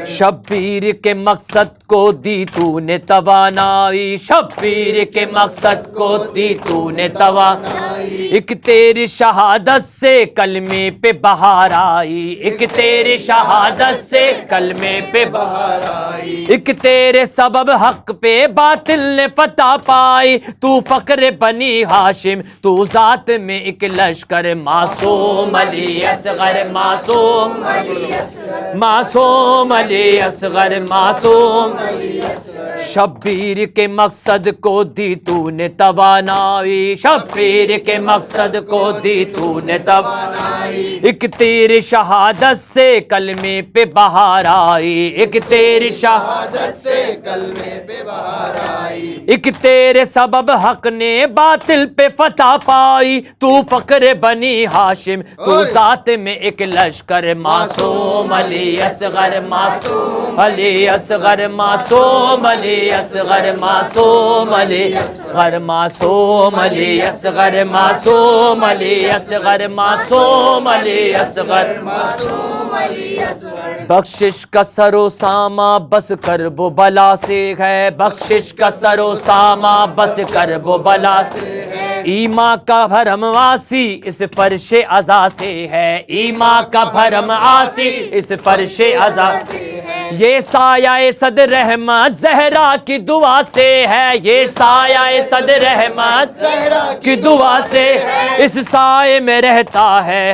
شبیر کے مقصد کو دی تو نے توانائی، شبیر کے مقصد کو دی تو نے توانائی، ایک تیری شہادت سے کلمے پہ بہار آئی، ایک تیری شہادت سے کلمے پہ بہار آئی، ایک تیرے سبب حق پہ باطل نے فتح پائی، تو فخر بنی ہاشم تو ذات میں ایک لشکر، معصوم علی اصغر، معصوم علی اصغر، معصوم علی اصغر، معصوم علی اصغر، شبیر کے مقصد کو دی تو نے توانائی، شبیر کے مقصد کو دی تو نے توانائی، ایک تیری شہادت سے کلمے پہ بہار آئی، ایک تیری شہادت سے کلمے پہ بہار آئی، ایک تیرے سبب حق نے باطل پہ فتح پائی، تو فخر بنی ہاشم تو ذات میں ایک لشکر، معصوم علی اصغر، معصوم علی اصغر، معصوم علی اصغر، معصوم علی اصغر، معصوم علی اصغر، معصوم علی اصغر، معصوم علی اصغر، معصوم علی اصغر، بخشش کا سر و سامہ بس کرب و بلا سے ہے، بخشش کا سر و سامہ بس کرب و بلا سے ہے، ایما کا بھرم آسی اس فرش عزا سے ہے، ایما کا بھرم آسی اس فرش عزا سے ہے، یہ سایہ صد رحمت زہرا کی دعا سے ہے، یہ سایہ صد رحمت زہرا کی دعا سے ہے، اس سائے میں رہتا ہے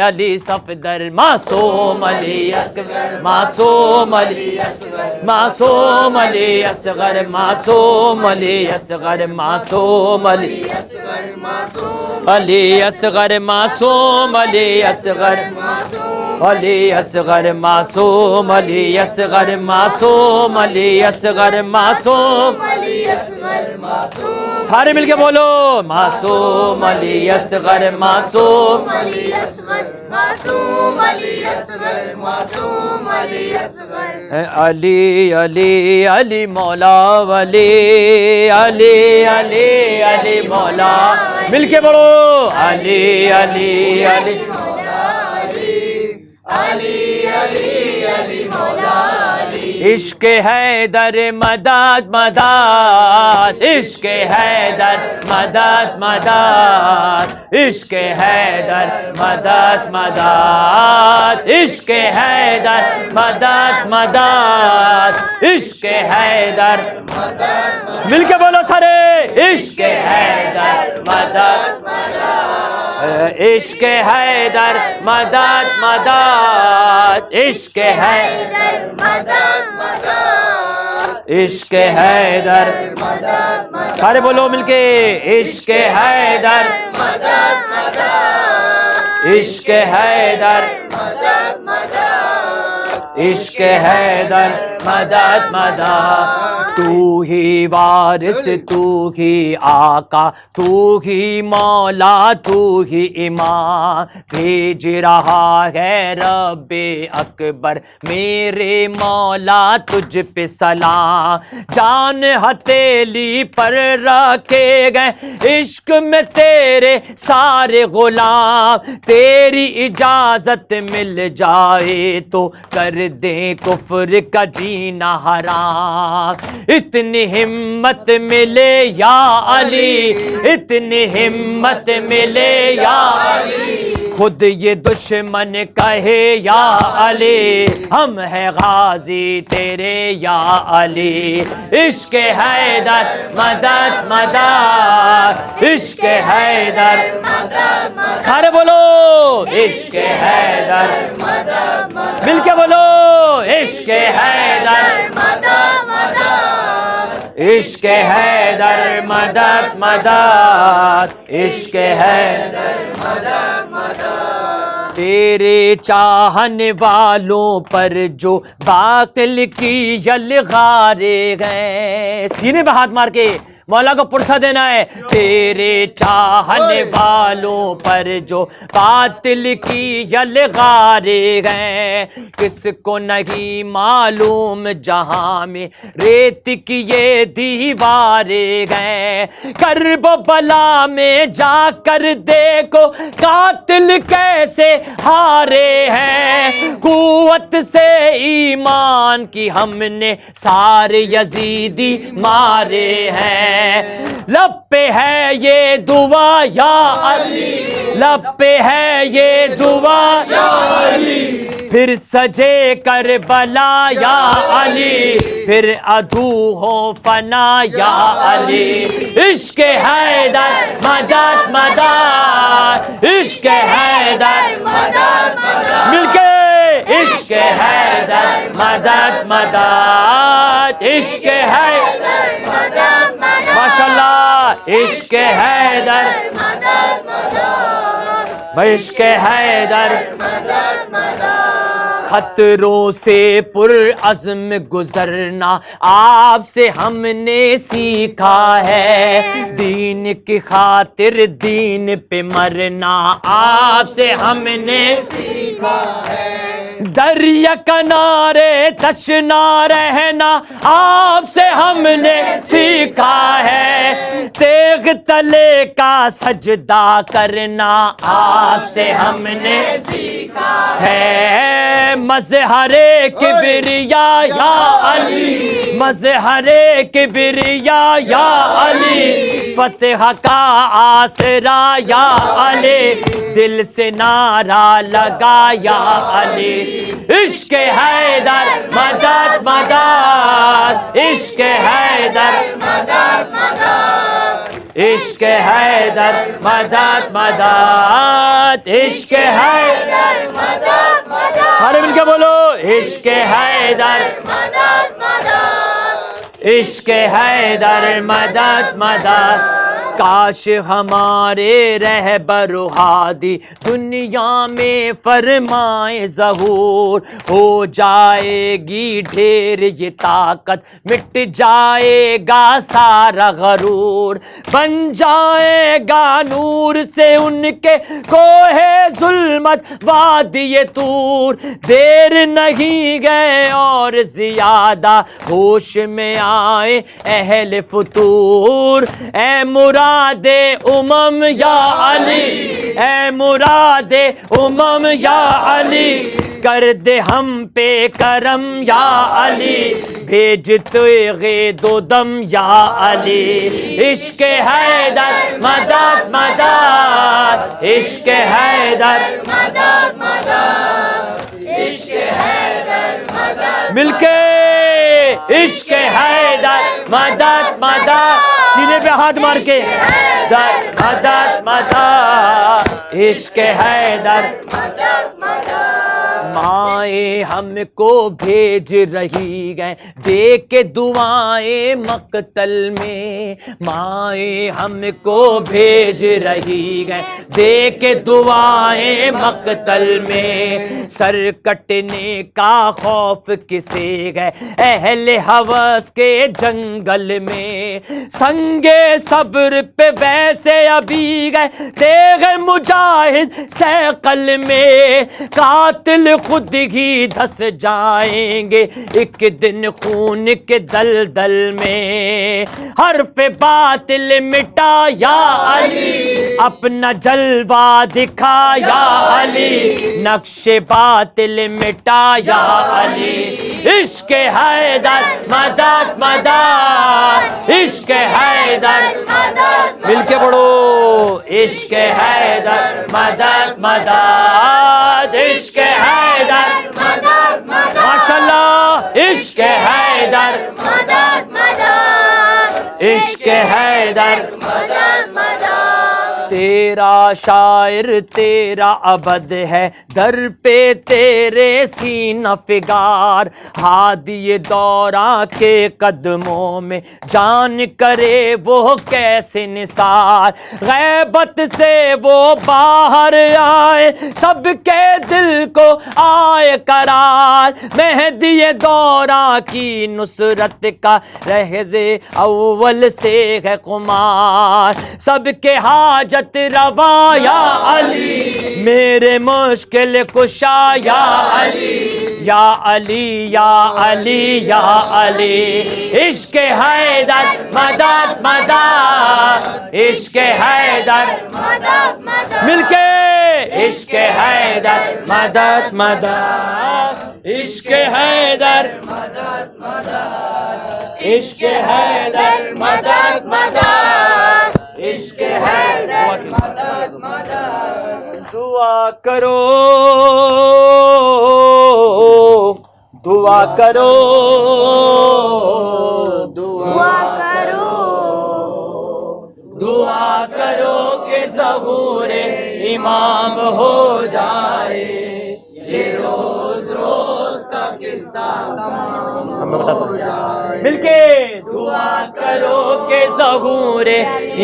علی صفدر، معصوم علی اصغر، معصوم علی اصغر، معصوم علی اصغر، معصوم علی اصغر، معصوم علی اصغر، معصوم علی اصغر، معصوم علی اصغر، معصوم علی اصغر معصوم علی اصغر معصوم علی اصغر معصوم سارے مل کے بولو معصوم علی اصغر معصوم علی علی علی مولا ولی علی علی علی مولا مل کے بولو علی علی علی عشق حیدر مدد مدد عشق حیدر مدد مدد عشق حیدر مدد مدد عشق حیدر مدد مدد عشق حیدر مل کے بولو سارے عشق حیدر مدد عشق حیدر مدد مدد عشق حیدر عشق حیدر سارے بولو مل کے عشق حیدر عشق حیدر عشق حیدر مدد مدد تو ہی وارث تو ہی آقا تو ہی مولا تو ہی امام بھیج رہا ہے رب اکبر میرے مولا تجھ پہ سلام جان ہتھیلی پر رکھے گئے عشق میں تیرے سارے غلام تیری اجازت مل جائے تو کر دیں کفر کا جینا حرام اتنی ہمت ملے یا علی اتنی ہمت ملے یا علی خود یہ دشمن کہے یا علی ہم ہیں غازی تیرے یا علی عشق حیدر مدد مدد عشق حیدر سارے بولو عشق حیدر مل کے بولو عشق حیدر عشق حیدر مدد مدد عشق حیدر تیرے چاہنے والوں پر جو باطل کی یلغارے گئے سینے پہ ہاتھ مار کے مولا کو پرسہ دینا ہے تیرے چاہنے والوں پر جو باطل کی یلغارے گئے کس کو نہیں معلوم جہاں میں ریت کی یہ دیوارے گئے کرب و بلا میں جا کر دیکھو قاتل کیسے ہارے ہیں قوت سے ایمان کی ہم نے سارے یزیدی مارے ہیں لب پہ ہے یہ دعا یا علی لب پہ ہے یہ دعا یا علی پھر سجے کربلا یا علی پھر ادھو ہو فنا یا علی عشق حیدر مدد مدد عشق حیدر مدد مدد مل کے عشق حیدر مدد مدد عشق حیدر مدد مدد ماشاءاللہ عشق حیدر مدد مدد عشق حیدر مدد مدد خطروں سے پر عزم گزرنا آپ سے ہم نے سیکھا ہے دین کی خاطر دین پہ مرنا آپ سے ہم نے سیکھا ہے دریا کنارے تشنا رہنا آپ سے ہم نے سیکھا ہے تیغ تلے کا سجدہ کرنا آپ سے ہم نے سیکھا ہے مظہر کبریا یا علی مظہر کبریا یا علی فتح کا آسرا یا علی دل سے نعرہ لگا یا علی عشق حیدر مدد مدد عشق حیدر مدد مدد عشق حیدر مدد مدد عشق حیدر مدد مدد سارے مل کے بولو عشق حیدر مدد مدد عشق حیدر مدد مدد کاش ہمارے رہبر و ہادی دنیا میں فرمائے ظہور، ہو جائے گی ڈھیر یہ طاقت، مٹ جائے گا سارا غرور، بن جائے گا نور سے ان کے کوہ ظلمت وادی طور، دیر نہیں گئے اور زیادہ ہوش میں آئے اہل فتور، اے مراد امم یا علی، اے مراد امم یا علی، کر دے ہم پہ کرم یا علی، بھیج تیغ دو دم یا علی، عشق حیدر مدد مدد، عشق حیدر مدد مدد، عشق حیدر مدد، مل کے عشق حیدر مدد مدد، سینے پہ ہاتھ مار کے مدد مدد مدد، عشق حیدر مدد مدد، مائیں ہم کو بھیج رہی گئے دے کے دعائیں مقتل میں، مائیں ہم کو بھیج رہی گئے دے کے دعائیں مقتل میں، سر کٹنے کا خوف کسے گئے اہل ہوس کے جنگل میں، سنگے صبر پہ ویسے ابھی گئے تیغ مجاہد سیقل میں، قاتل خود ہی دھس جائیں گے ایک دن خون کے دلدل میں، حرف باطل مٹا یا علی، اپنا جلوہ دکھا یا علی، نقش باطل مٹا یا علی، عشق حیدر مدد مدد، عشق حیدر مدد، مل کے پڑھو، عشق حیدر مدد مدد، عشق حیدر مدد مدد، ماشاءاللہ، عشق حیدر مدد مدد، عشق حیدر مدد مدد، تیرا شاعر تیرا عبد ہے در پہ تیرے سینہ فگار، ہادی دوراں کے قدموں میں جان کرے وہ کیسے نثار، غیبت سے وہ باہر آئے سب کے دل کو آئے قرار، مہدی دوراں کی نصرت کا رہز اول سے ہے قمار، سب کے حاجت روا یا علی، میرے مشکل کشا یا علی، یا علی یا علی یا علی، عشق حیدر مدد مدد، عشق حیدر مدد مدد، مل کے عشق حیدر مدد مدد، عشق حیدر مدد مدد، عشق حیدر مدد مدد، عشق حیدر مدد مدد، دعا کرو دعا کرو دعا کرو، دعا کرو کہ ظہور امام ہو جائے، یہ روز روز کا قصہ تمام ہو جائے، مل کے دعا کرو کہ ظہور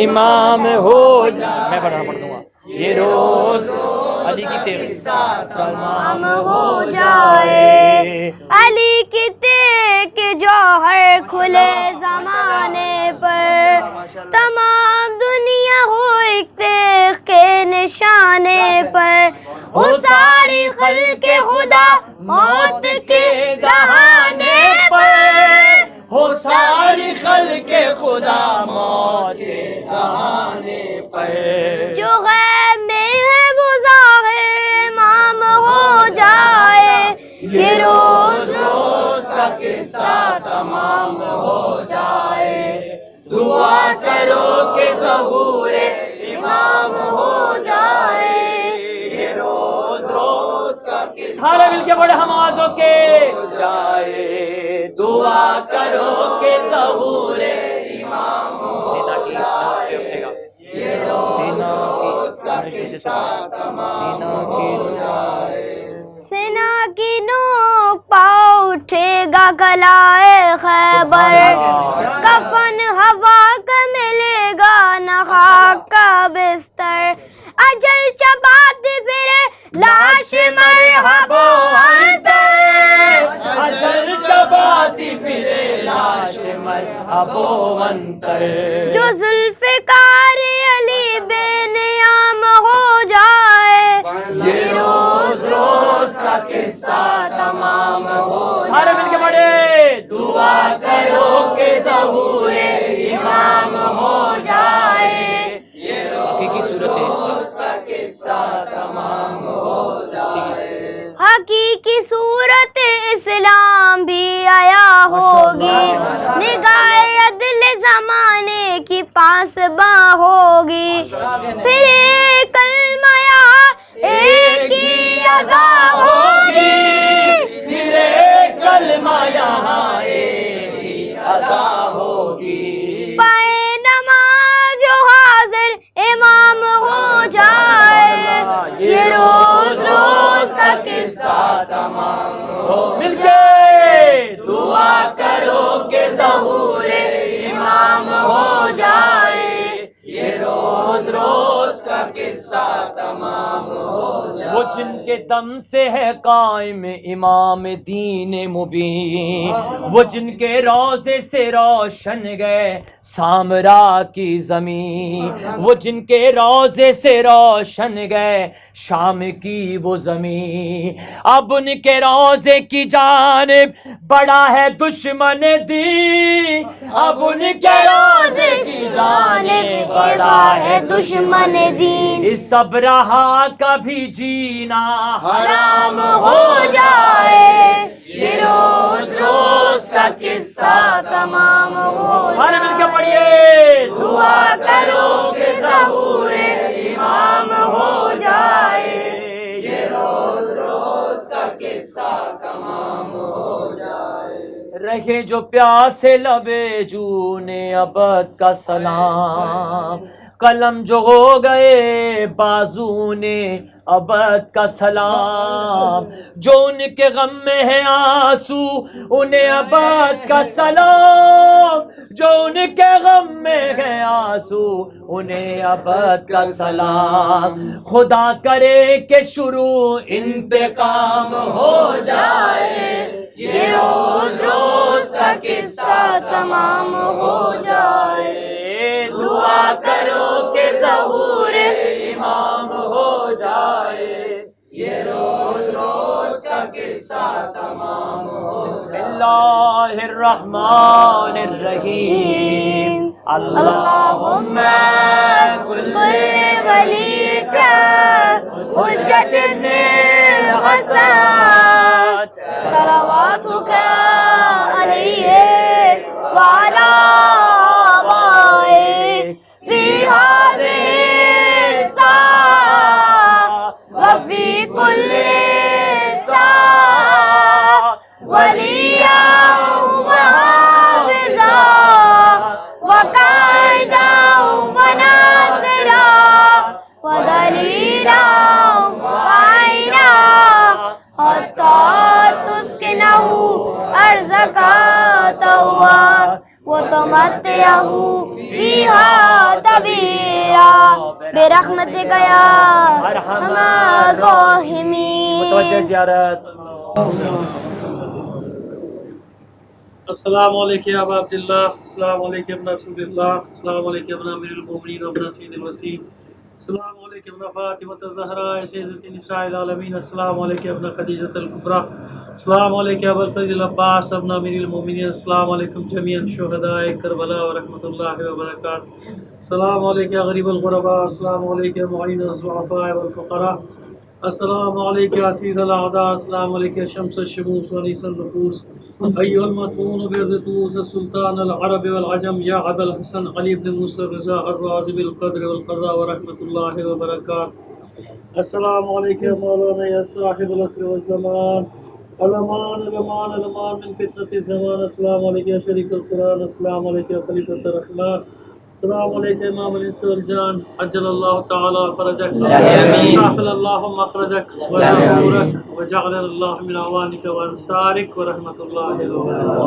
امام ہو جائے، میں پڑھ دوں گا، یہ روز علی کی قصہ تمام ہو جائے، علی کی تیغ جوہر کھلے زمانے پر، تمام دنیا ہو ایک تیغ کے نشانے پر، وہ ساری خلق خدا موت کے دہانے پر، ہو ساری خلق خدا موت کے دہانے پر، جو غیب میں ہے وہ ظاہر امام ہو جائے، یہ روز روز کا قصہ تمام ہو جائے، دعا کرو کہ ظہور امام ہو جائے، یہ روز روز کا قصہ سارے مل کے بڑے ہم آوازوں کے ہو جائے، دعا کرو کہ ظہور امام ہو جائے، یہ روز کا قصہ تمام ہو جائے، سینا کی نوک پا اٹھے گا گلائے خیبر، کفن ہوا کا ملے گا نہ خاک لاش مرحب و منتر. جو ذوالفقار علی بے نیام ہو جائے یہ روز روز کا قصہ تمام ہو جائے. سارے مل کے پڑھے. دعا کرو کہ ظہور امام ہو جائے. حقیقی صورت ہے اس کا قصہ تمام ہو جائے. حقیقی صورت اسلام بھی آیا ہوگی. نگاہ عدل زمانے کی پاسباں ہوگی. پھر ایک کلمہ یہاں ایک ہی اذا ہوگی. پھر ایک کلمہ یہاں ایک ہی اذا ہوگی. پائے نماز جو حاضر امام ہو جائے. یہ روز روز کا قصہ تمام ہو. مل کے دعا کرو کہ ظہور امام ہو جائے. یہ روز روز کا قصہ تمام ہو جائے. وہ جن کے دم سے ہے قائم امام دین مبین. وہ جن کے روزے سے روشن گئے سامرا کی زمین. وہ جن کے روزے سے روشن گئے شام کی وہ زمین. اب ان کے روزے کی جانب بڑا ہے دشمن دین. اب ان کے روزے کی جانب بڑا ہے دشمن دین. اس سب رہا کبھی جینا حرام ہو جائے. یہ روز روز کا قصہ تمام ہو سارے مل کے جائے. پڑھیے. دعا کرو کہ ظہور امام ہو جائے. یہ روز روز کا قصہ تمام ہو جائے. رہے جو پیاسے لبے جونے ابد کا سلام. قلم جو ہو گئے بازو نے ابد کا سلام. جو ان کے غم میں ہے آنسو انہیں ابد کا سلام. جو ان کے غم میں ہے آنسو انہیں ابد کا سلام. خدا کرے کہ شروع انتقام ہو جائے. یہ روز روز کا قصہ تمام ہو جائے. دعا کرو کہ ظہور امام ہو جائے. یہ روز روز کا قصہ تمام ہو جائے. بسم اللہ الرحمن الرحیم. اللہم کل ولی کا حجت ابن حسن صلواتک علیہ وعلی آبائہ فی ہذہ الساعة وفی کل ساعة ولیہ وحافظا وقائدا وناصرا ودلیلا وعینا حتی تسکنہ ارضک طوعا وتمتعہ فیہا طویلا برحمتک یا ارحم الراحمین. متوجہ زیارت. السلام علیکم ابا عبداللہ. السلام علیکم ابن رسول اللہ. السلام علیکم ابن امیر المومنین ابن سید الوسیم. السلام علیکم ابن فاطمۃ الزہراء سیدۃ النساء العالمین. السلام علیکم ابن خدیجۃ الکبریٰ. السلام علیکم ابو الفضل العباس ابن امیر المومنین. السلام علیکم جمیعا شہداء کربلا ورحمۃ اللہ وبرکاتہ. السلام علیکم غریب الغرباء. السلام علیکم معین الضعفاء والفقراء. السلام علیکم عزیز الاعداء. السلام علیکم شمس الشموس ونیس النفوس. ایها المدفون بردطوس السلطان العرب والعجم یا ابا الحسن علی بن موسیٰ الرضا الرازی بالقدر والقضاء ورحمۃ اللہ وبرکاتہ. السلام علیکم مولانا یا صاحب العصر والزمان. الامان الامان الامان من فتنة الزمان. السلام علیکم یا شریک القرآن. السلام علیکم یا خلیفۃ الرحمن. السلام علیکم امام الانس والجان. عجل اللہ تعالی فرجک وسهل اللہ مخرجک ونورک وجعل اللہ من اعوانک وانصارک ورحمۃ اللہ وبرکاتہ.